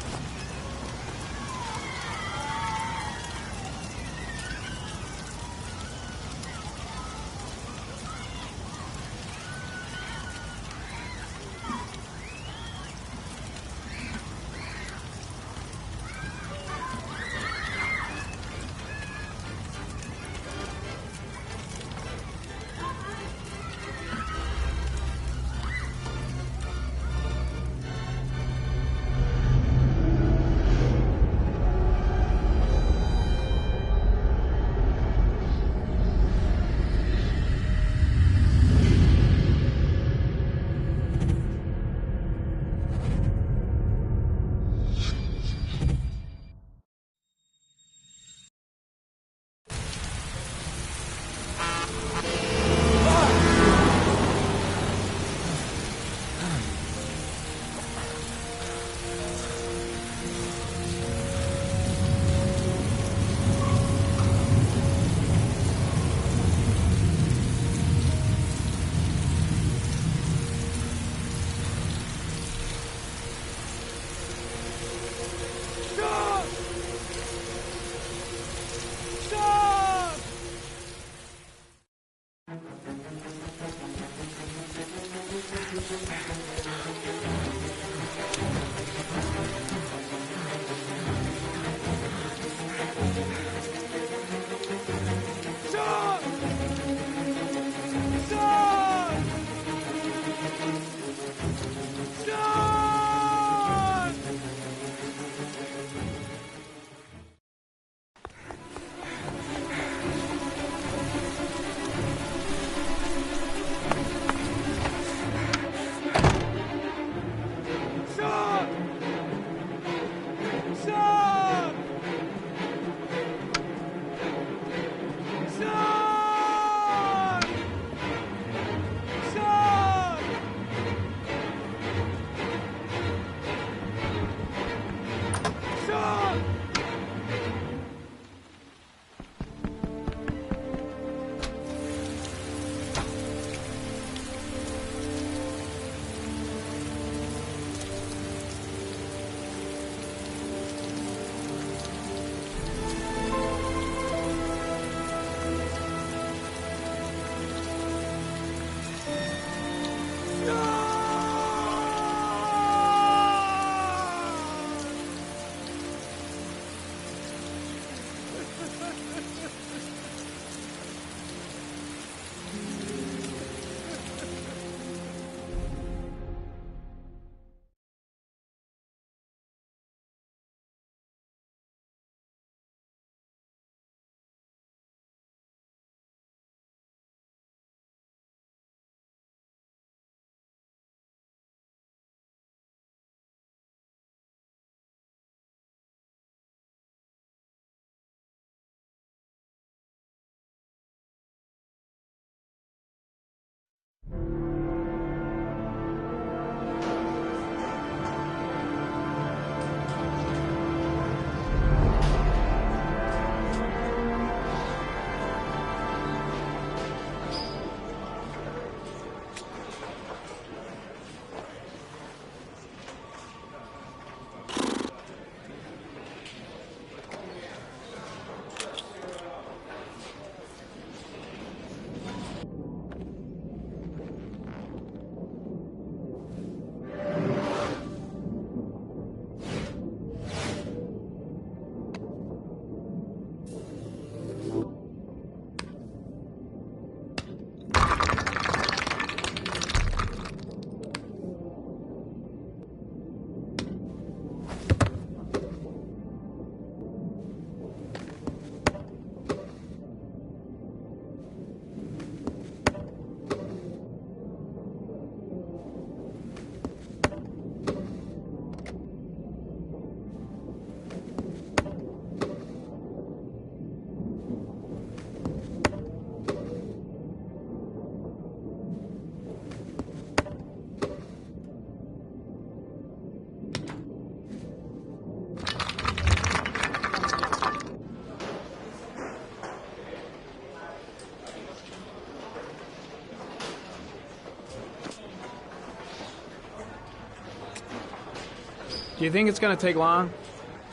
Do you think it's gonna take long?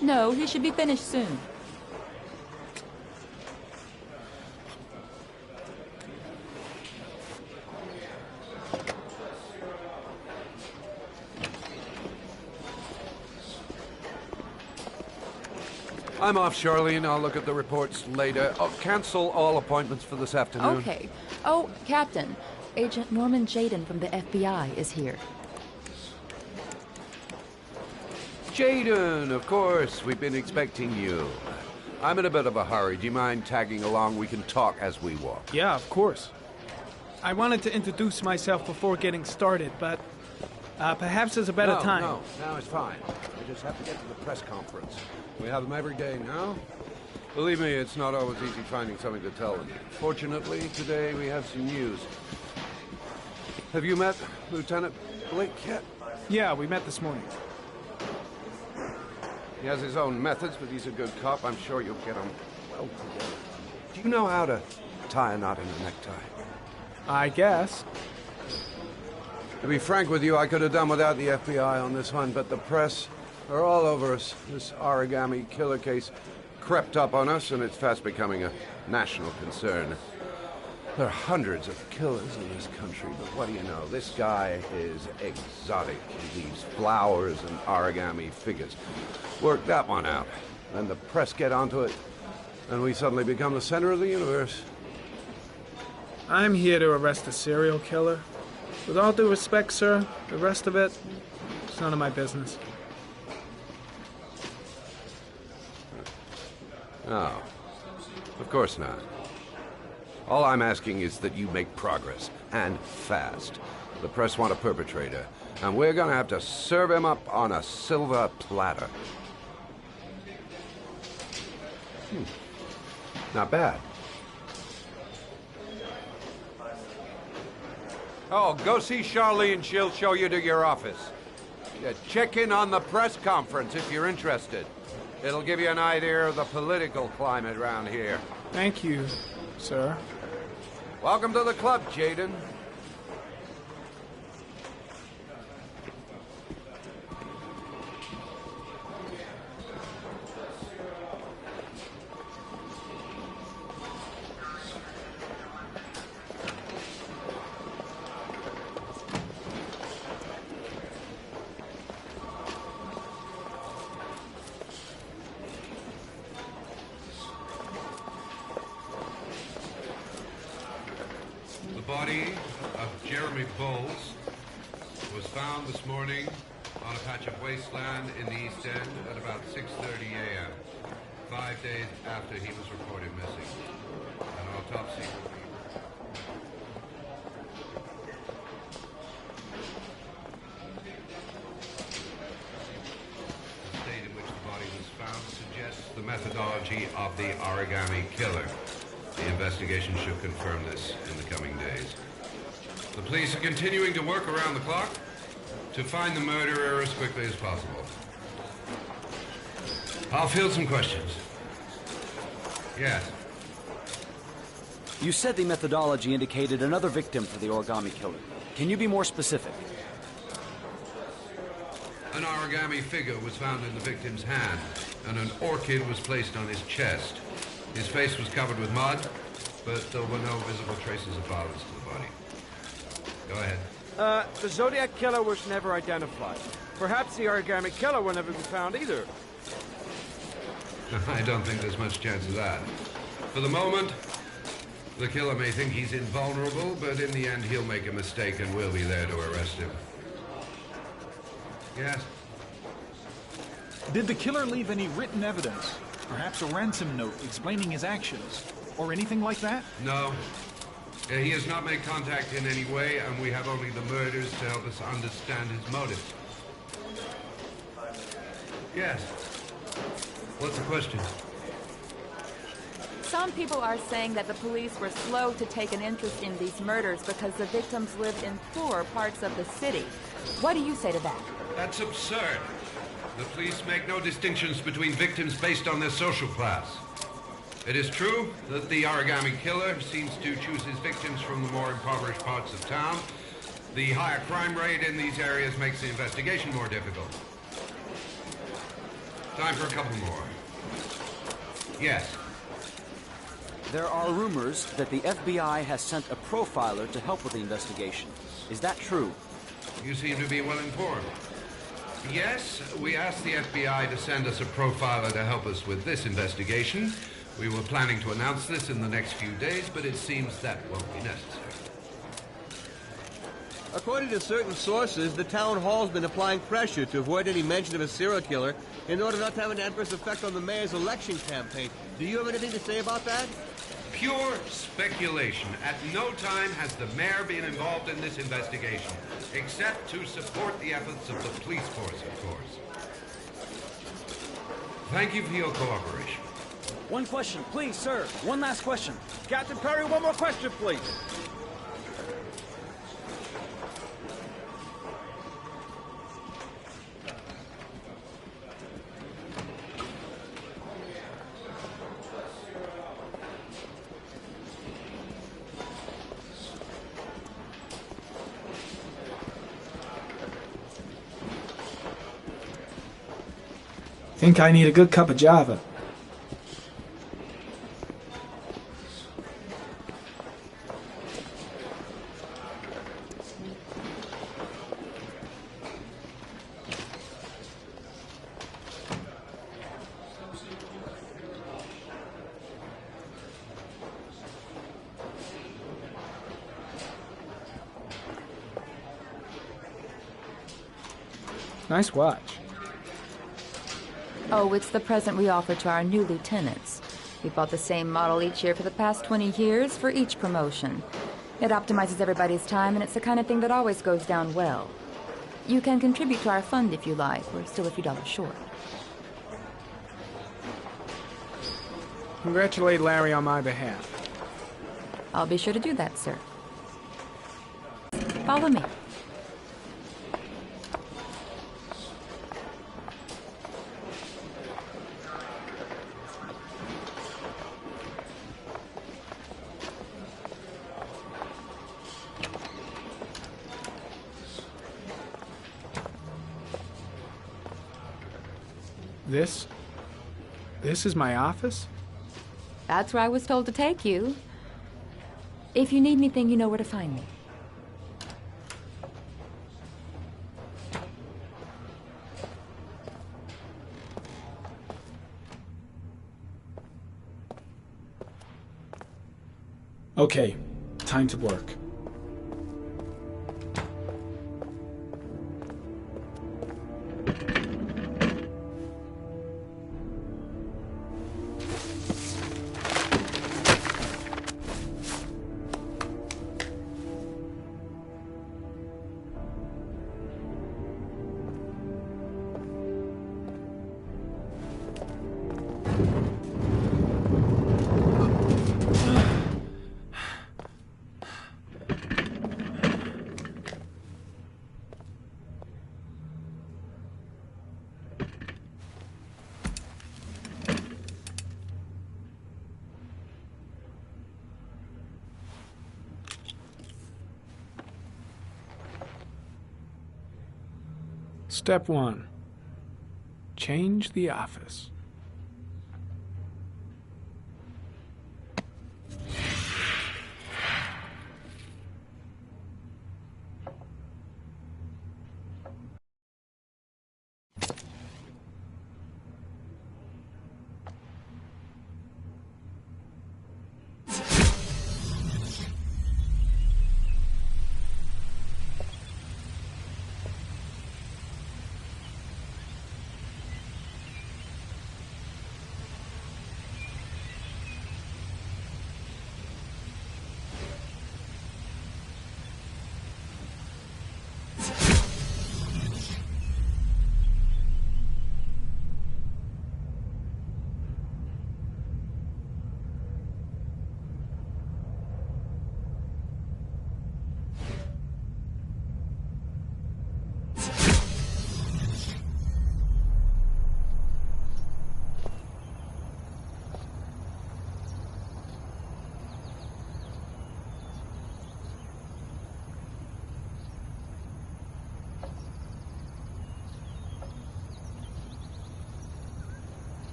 No, he should be finished soon. I'm off, Charlene. I'll look at the reports later. Oh, cancel all appointments for this afternoon. Okay. Oh, Captain. Agent Norman Jaden from the FBI is here. Jaden, of course. We've been expecting you. I'm in a bit of a hurry. Do you mind tagging along? We can talk as we walk. Yeah, of course. I wanted to introduce myself before getting started, but perhaps there's a better time. No, it's fine. We just have to get to the press conference. We have them every day now. Believe me, it's not always easy finding something to tell them. Fortunately, today we have some news. Have you met Lieutenant Blake yet? Yeah, we met this morning. He has his own methods, but he's a good cop. I'm sure you'll get on well together. Do you know how to tie a knot in a necktie? I guess. To be frank with you, I could have done without the FBI on this one, but the press are all over us. This origami killer case crept up on us, and it's fast becoming a national concern. There are hundreds of killers in this country, but what do you know? This guy is exotic. He leaves flowers and origami figures. Work that one out. Then the press get onto it, and we suddenly become the center of the universe. I'm here to arrest a serial killer. With all due respect, sir, the rest of it, it's none of my business. No, of course not. All I'm asking is that you make progress, and fast. The press want a perpetrator, and we're gonna have to serve him up on a silver platter. Not bad. Oh, go see Charlene. She'll show you to your office. Yeah, check in on the press conference if you're interested. It'll give you an idea of the political climate around here. Thank you, sir. Welcome to the club, Jaden. The body of Jeremy Bowles was found this morning on a patch of wasteland in the East End at about 6:30 a.m., 5 days after he was reported missing. An autopsy will be... The state in which the body was found suggests the methodology of the origami killer. The investigation should confirm this in the coming days. The police are continuing to work around the clock to find the murderer as quickly as possible. I'll field some questions. Yes. You said the methodology indicated another victim for the origami killer. Can you be more specific? An origami figure was found in the victim's hand, and an orchid was placed on his chest. His face was covered with mud, but there were no visible traces of violence to the body. Go ahead. The Zodiac killer was never identified. Perhaps the origami killer will never be found either. I don't think there's much chance of that. For the moment, the killer may think he's invulnerable, but in the end he'll make a mistake and we'll be there to arrest him. Yes? Did the killer leave any written evidence? Perhaps a ransom note explaining his actions? Or anything like that? No. He has not made contact in any way, and we have only the murders to help us understand his motives. Yes. What's the question? Some people are saying that the police were slow to take an interest in these murders because the victims lived in poorer parts of the city. What do you say to that? That's absurd. The police make no distinctions between victims based on their social class. It is true that the origami killer seems to choose his victims from the more impoverished parts of town. The higher crime rate in these areas makes the investigation more difficult. Time for a couple more. Yes. There are rumors that the FBI has sent a profiler to help with the investigation. Is that true? You seem to be well informed. Yes, we asked the FBI to send us a profiler to help us with this investigation. We were planning to announce this in the next few days, but it seems that won't be necessary. According to certain sources, the town hall's been applying pressure to avoid any mention of a serial killer in order not to have an adverse effect on the mayor's election campaign. Do you have anything to say about that? Pure speculation. At no time has the mayor been involved in this investigation, except to support the efforts of the police force, of course. Thank you for your cooperation. One question, please, sir. One last question. Captain Perry, one more question, please. Think I need a good cup of Java. Nice watch. Oh, it's the present we offer to our new lieutenants. We bought the same model each year for the past 20 years for each promotion. It optimizes everybody's time, and it's the kind of thing that always goes down well. You can contribute to our fund if you like. We're still a few dollars short. Congratulate Larry on my behalf. I'll be sure to do that, sir. Follow me. This is my office? That's where I was told to take you. If you need anything, you know where to find me. Okay, time to work. Step 1. Change the office.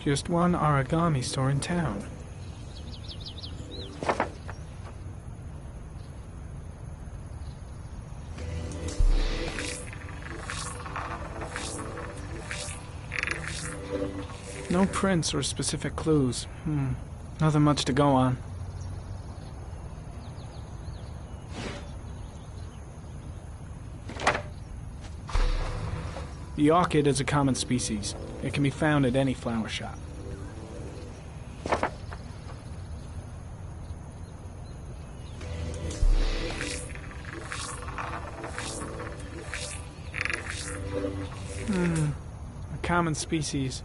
Just one origami store in town. No prints or specific clues. Nothing much to go on. The orchid is a common species. It can be found at any flower shop. A common species.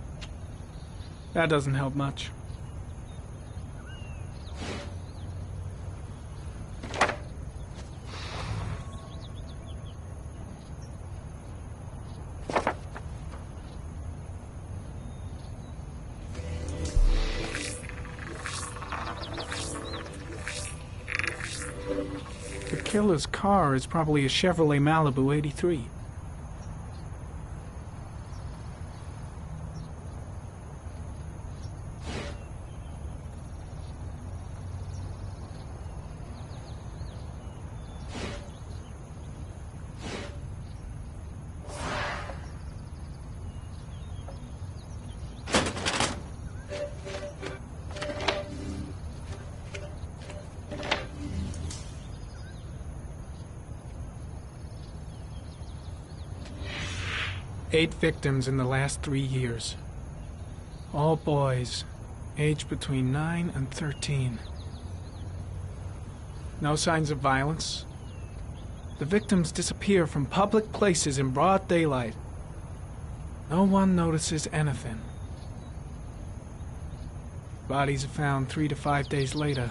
That doesn't help much. The killer's car is probably a Chevrolet Malibu 83. Eight victims in the last 3 years. All boys, aged between 9 and 13. No signs of violence. The victims disappear from public places in broad daylight. No one notices anything. Bodies are found 3 to 5 days later,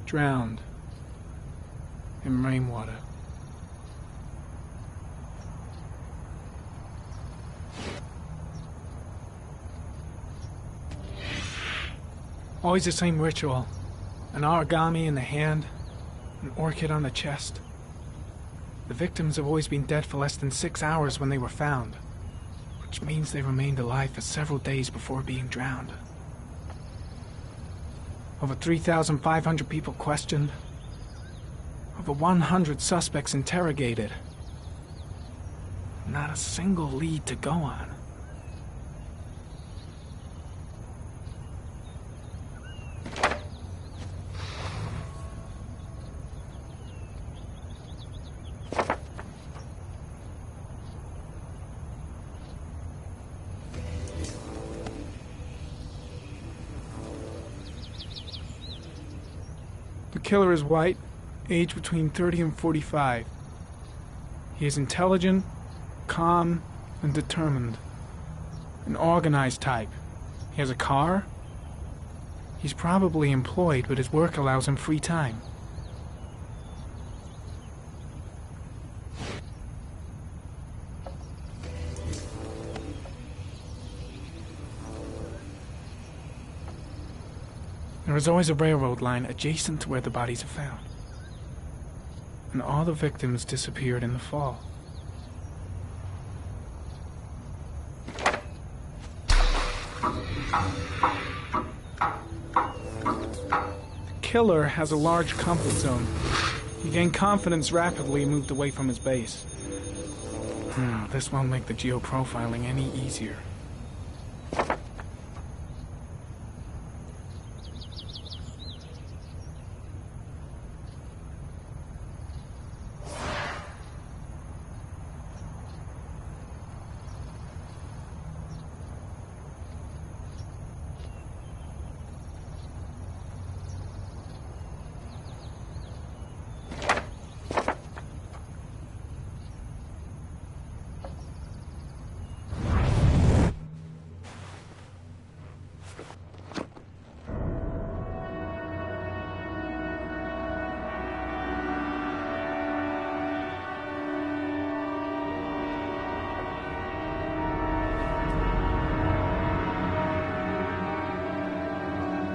drowned in rainwater. Always the same ritual. An origami in the hand, an orchid on the chest. The victims have always been dead for less than 6 hours when they were found, which means they remained alive for several days before being drowned. Over 3,500 people questioned. Over 100 suspects interrogated. Not a single lead to go on. The killer is white, aged between 30 and 45. He is intelligent, calm, and determined. An organized type. He has a car. He's probably employed, but his work allows him free time. There is always a railroad line adjacent to where the bodies are found. And all the victims disappeared in the fall. The killer has a large comfort zone. He gained confidence rapidly and moved away from his base. This won't make the geoprofiling any easier.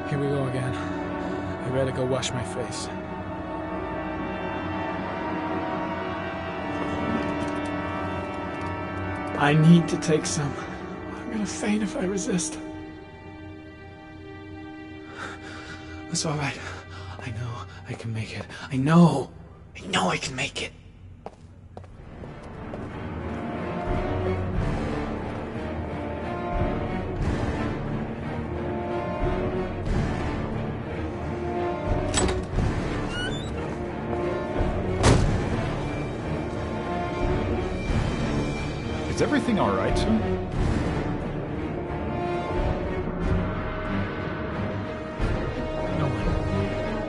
Here we go again. I better go wash my face. I need to take some. I'm gonna faint if I resist. It's all right. I know I can make it. I know I can make it. Is everything all right, sir?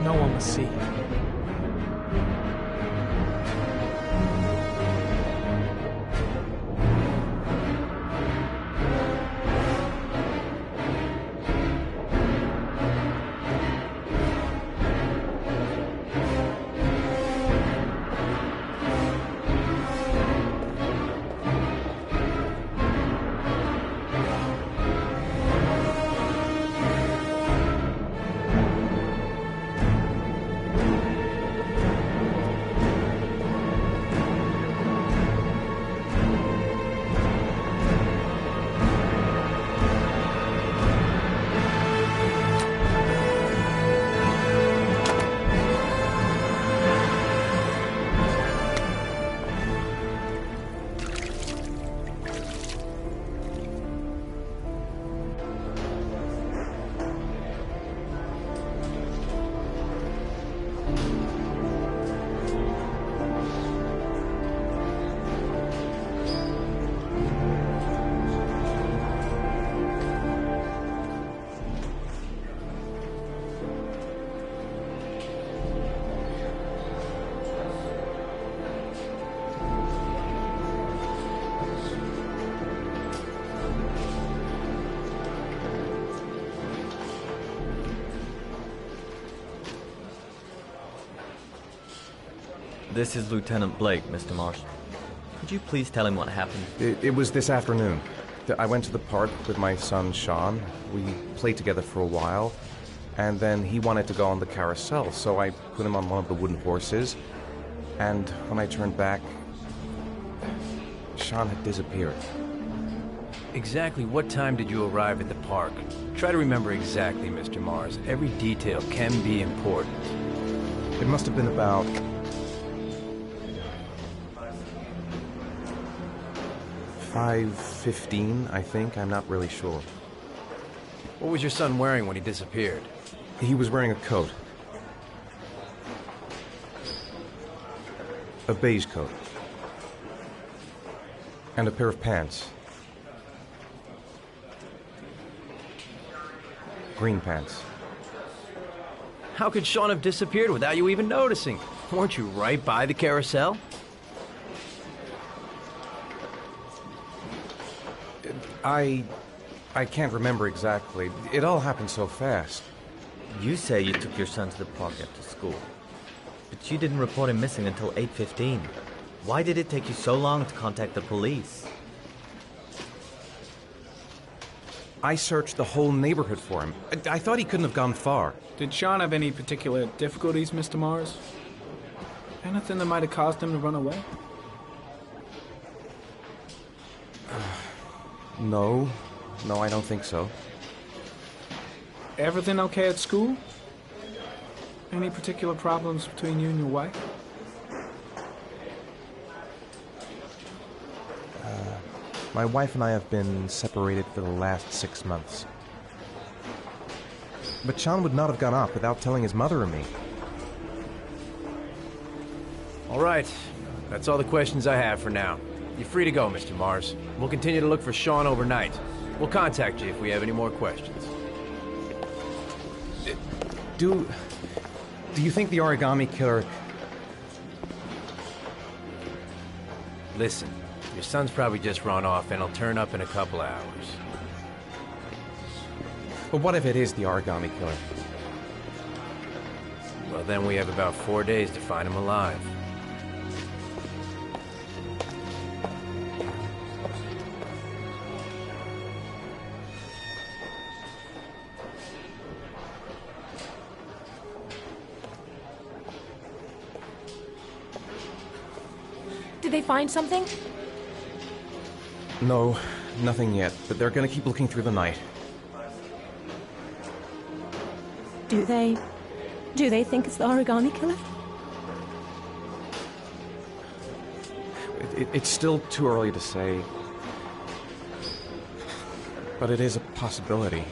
No one will see. This is Lieutenant Blake, Mr. Marsh. Could you please tell him what happened? It was this afternoon. I went to the park with my son, Sean. We played together for a while, and then he wanted to go on the carousel, so I put him on one of the wooden horses, and when I turned back, Sean had disappeared. Exactly what time did you arrive at the park? Try to remember exactly, Mr. Mars. Every detail can be important. It must have been about 5:15, I think. I'm not really sure. What was your son wearing when he disappeared? He was wearing a coat. A beige coat. And a pair of pants. Green pants. How could Sean have disappeared without you even noticing? Weren't you right by the carousel? I can't remember exactly. It all happened so fast. You say you took your son to the park after school, but you didn't report him missing until 8:15. Why did it take you so long to contact the police? I searched the whole neighborhood for him. I thought he couldn't have gone far. Did Sean have any particular difficulties, Mr. Mars? Anything that might have caused him to run away? No, I don't think so. Everything okay at school? Any particular problems between you and your wife? My wife and I have been separated for the last 6 months. But Sean would not have gone off without telling his mother or me. All right. That's all the questions I have for now. You're free to go, Mr. Mars. We'll continue to look for Sean overnight. We'll contact you if we have any more questions. Do you think the origami killer... Listen, your son's probably just run off and he'll turn up in a couple hours. But what if it is the origami killer? Well, then we have about 4 days to find him alive. Did they find something? No, nothing yet, but they're gonna keep looking through the night. Do they think it's the origami killer? It's still too early to say. But it is a possibility.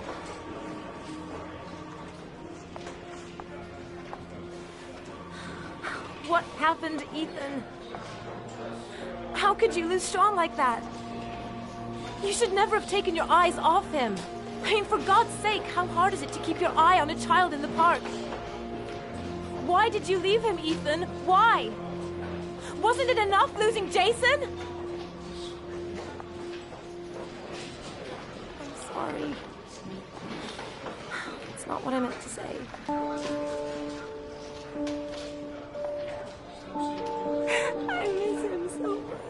What happened, Ethan? How could you lose Sean like that? You should never have taken your eyes off him. I mean, for God's sake, how hard is it to keep your eye on a child in the park? Why did you leave him, Ethan? Why? Wasn't it enough losing Jason? I'm sorry. It's not what I meant to say. I miss him so much.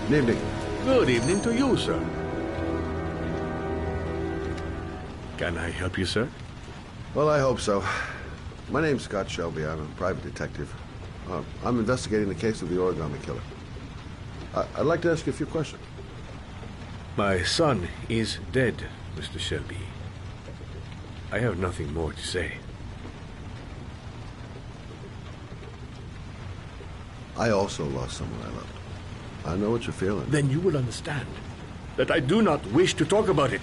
Good evening. Good evening to you, sir. Can I help you, sir? Well, I hope so. My name's Scott Shelby. I'm a private detective. I'm investigating the case of the origami killer. I'd like to ask you a few questions. My son is dead, Mr. Shelby. I have nothing more to say. I also lost someone I loved. I know what you're feeling. Then you will understand that I do not wish to talk about it.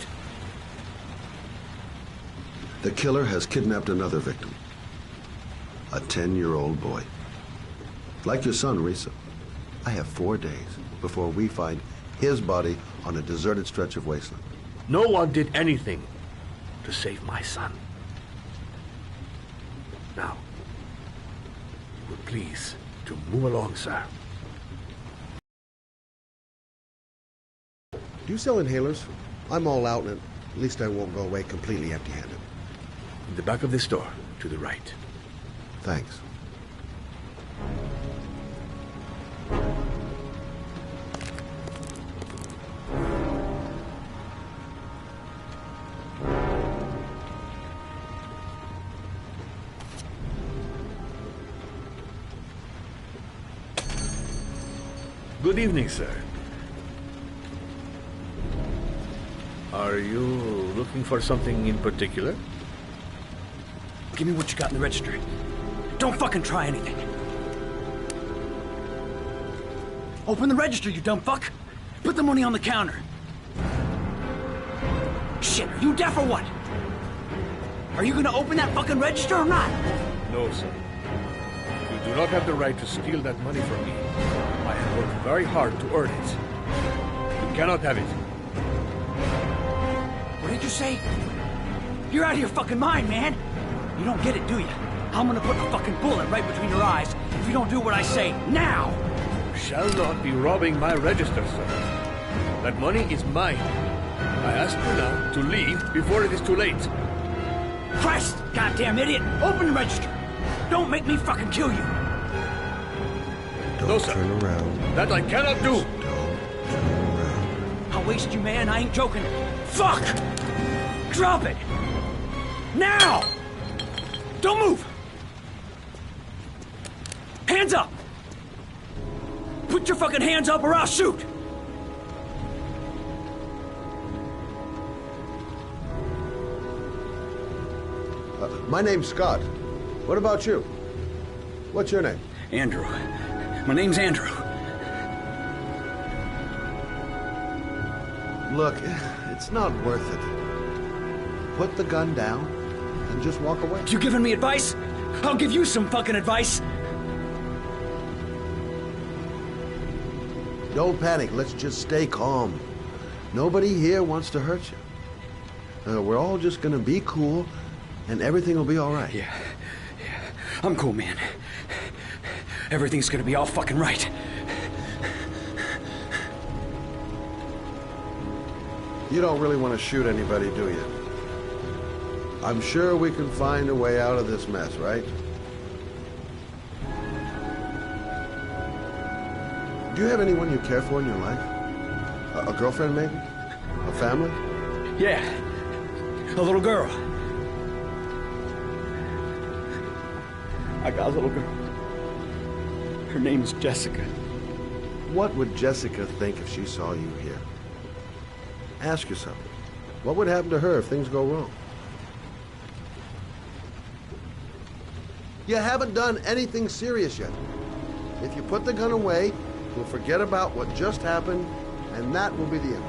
The killer has kidnapped another victim. A 10-year-old boy. Like your son, Risa. I have 4 days before we find his body on a deserted stretch of wasteland. No one did anything to save my son. Now, will please to move along, sir. Do you sell inhalers? I'm all out, and at least I won't go away completely empty-handed. In the back of the store, to the right. Thanks. Good evening, sir. Are you looking for something in particular? Give me what you got in the register. Don't fucking try anything. Open the register, you dumb fuck. Put the money on the counter. Shit, are you deaf or what? Are you gonna open that fucking register or not? No, sir. You do not have the right to steal that money from me. I have worked very hard to earn it. You cannot have it. What did you say? You're out of your fucking mind, man. You don't get it, do you? I'm gonna put a fucking bullet right between your eyes if you don't do what I say now. You shall not be robbing my register, sir. That money is mine. I ask you now to leave before it is too late. Christ, goddamn idiot! Open the register. Don't make me fucking kill you. Don't turn around. That I cannot do. Don't turn around. I'll waste you, man. I ain't joking. Fuck! Drop it! Now! Don't move! Hands up! Put your fucking hands up or I'll shoot! My name's Scott. What about you? What's your name? Andrew. My name's Andrew. Look, it's not worth it. Put the gun down and just walk away. You giving me advice? I'll give you some fucking advice. Don't panic. Let's just stay calm. Nobody here wants to hurt you. We're all just gonna be cool, and everything will be all right. Yeah. I'm cool, man. Everything's gonna be all fucking right. You don't really want to shoot anybody, do you? I'm sure we can find a way out of this mess, right? Do you have anyone you care for in your life? A girlfriend, maybe? A family? Yeah. A little girl. I got a little girl. Her name's Jessica. What would Jessica think if she saw you here? Ask yourself, what would happen to her if things go wrong? You haven't done anything serious yet. If you put the gun away, we'll forget about what just happened, and that will be the end.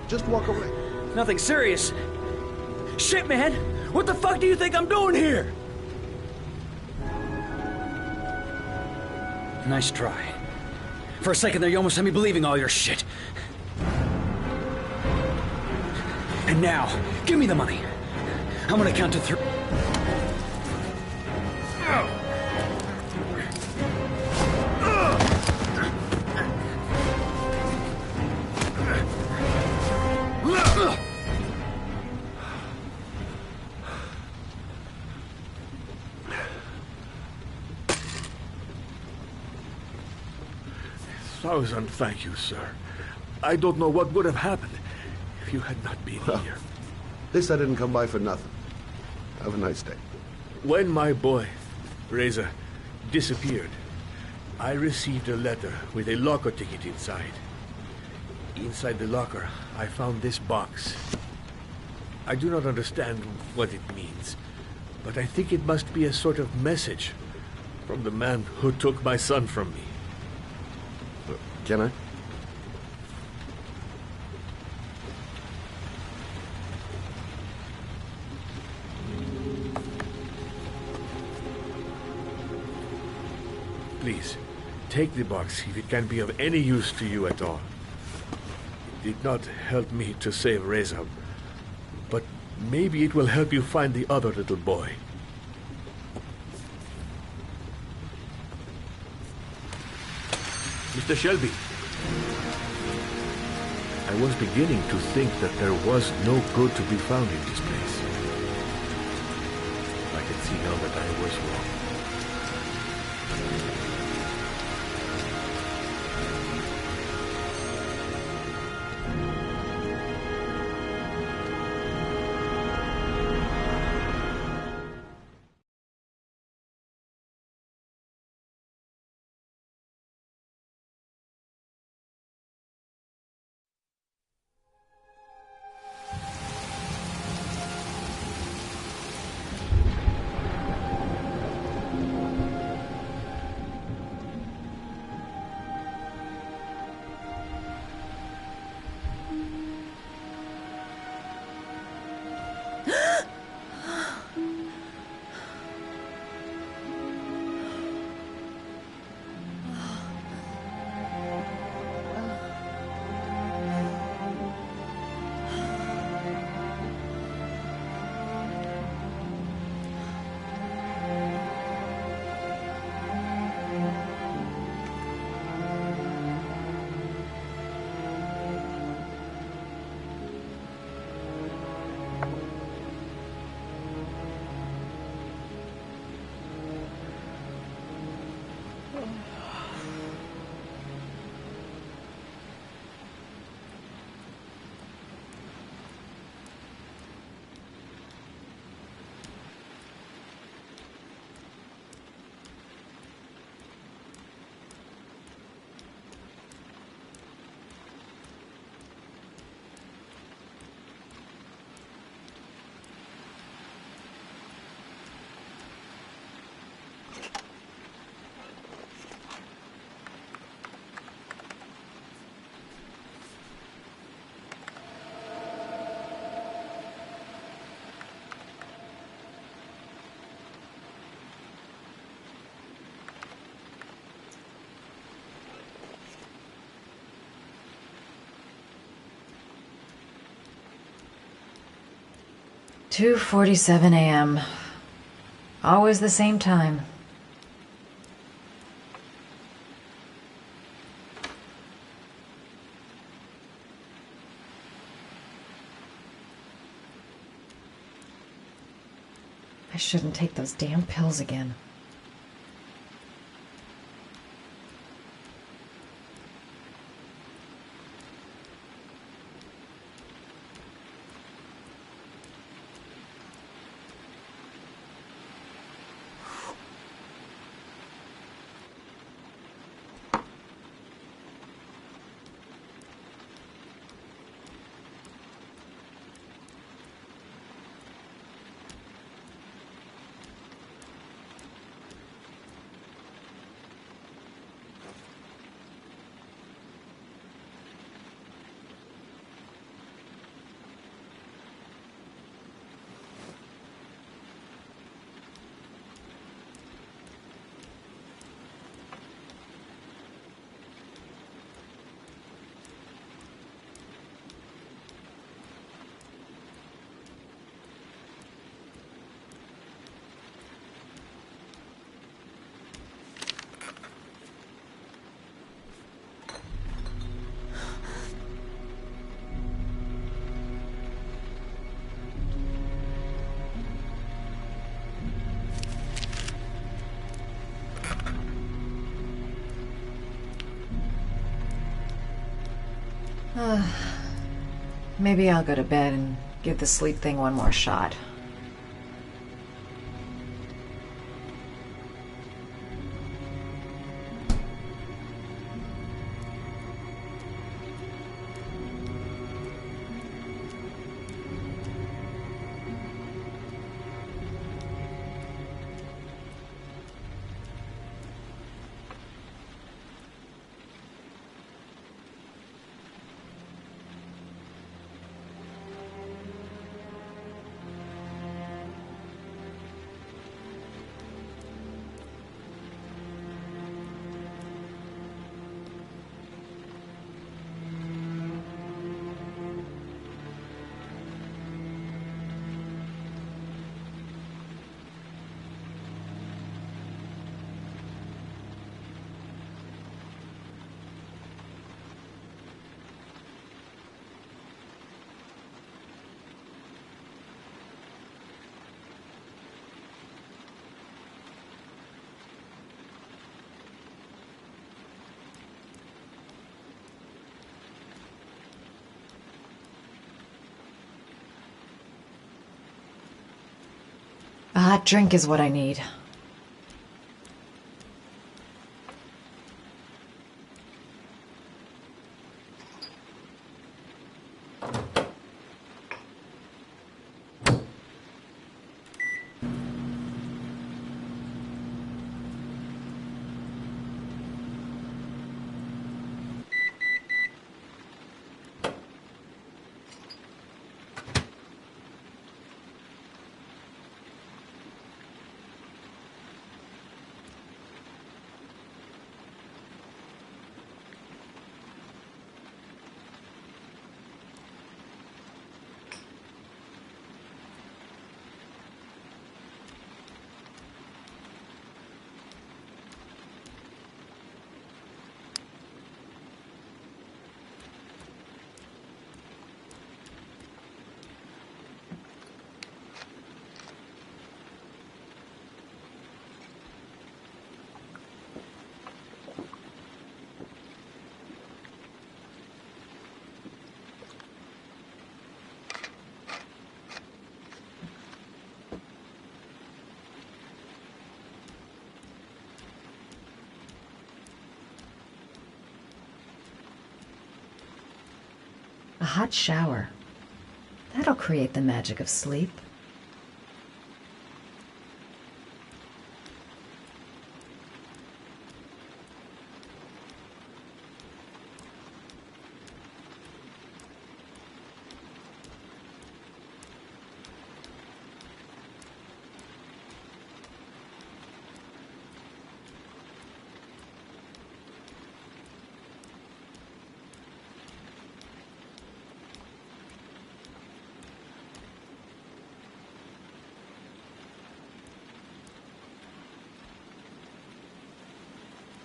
Just walk away. Nothing serious. Shit, man! What the fuck do you think I'm doing here? Nice try. For a second there, you almost had me believing all your shit. And now, give me the money. I'm gonna count to 3. Thousand thank you, sir. I don't know what would have happened if you had not been here. This I didn't come by for nothing. Have a nice day. When my boy, Reza, disappeared, I received a letter with a locker ticket inside. Inside the locker, I found this box. I do not understand what it means, but I think it must be a sort of message from the man who took my son from me. Can I? Please, take the box if it can be of any use to you at all. It did not help me to save Reza, but maybe it will help you find the other little boy. Mr. Shelby, I was beginning to think that there was no good to be found in this place. I can see now that I was wrong. 2:47 a.m. Always the same time. I shouldn't take those damn pills again. Maybe I'll go to bed and give the sleep thing one more shot. A hot drink is what I need. A hot shower. That'll create the magic of sleep.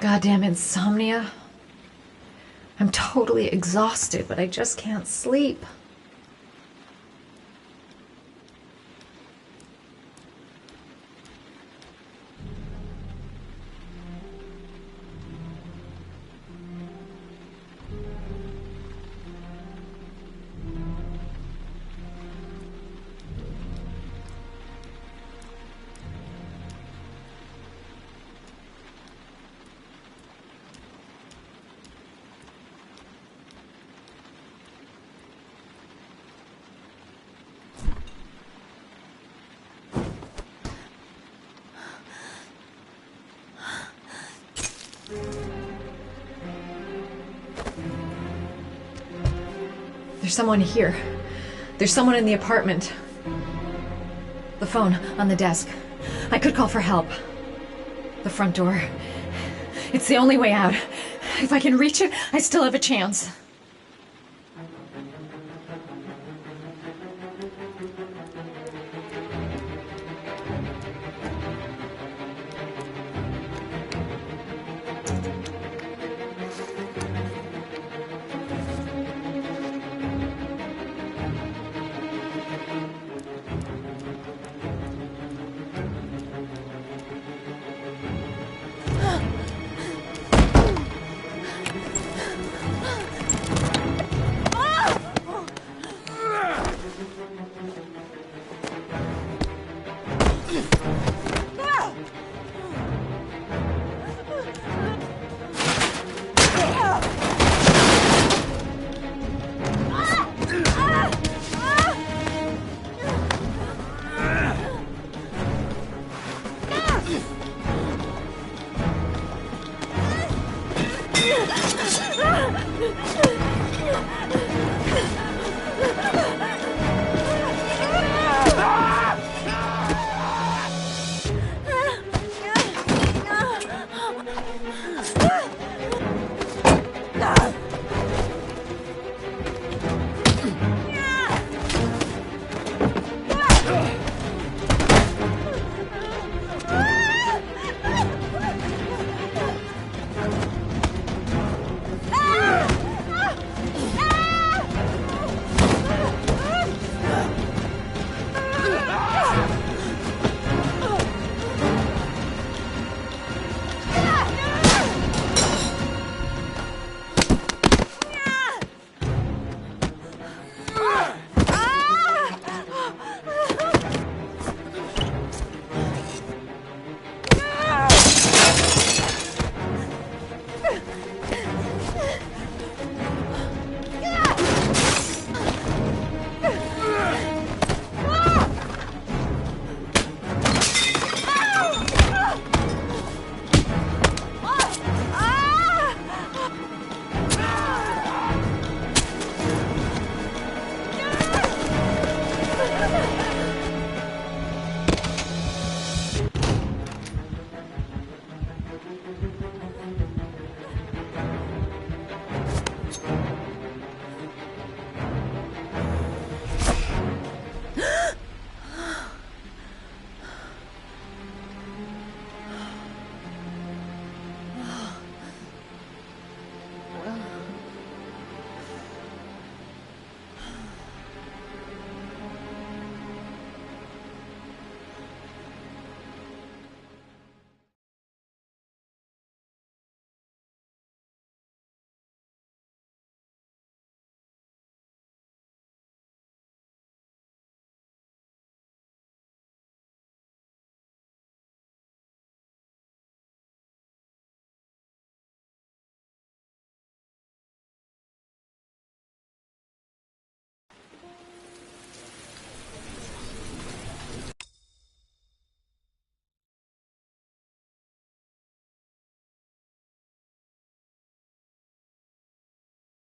goddamn insomnia. I'm totally exhausted, but I just can't sleep. There's someone here. There's someone in the apartment. The phone on the desk. I could call for help. The front door. It's the only way out. If I can reach it, I still have a chance.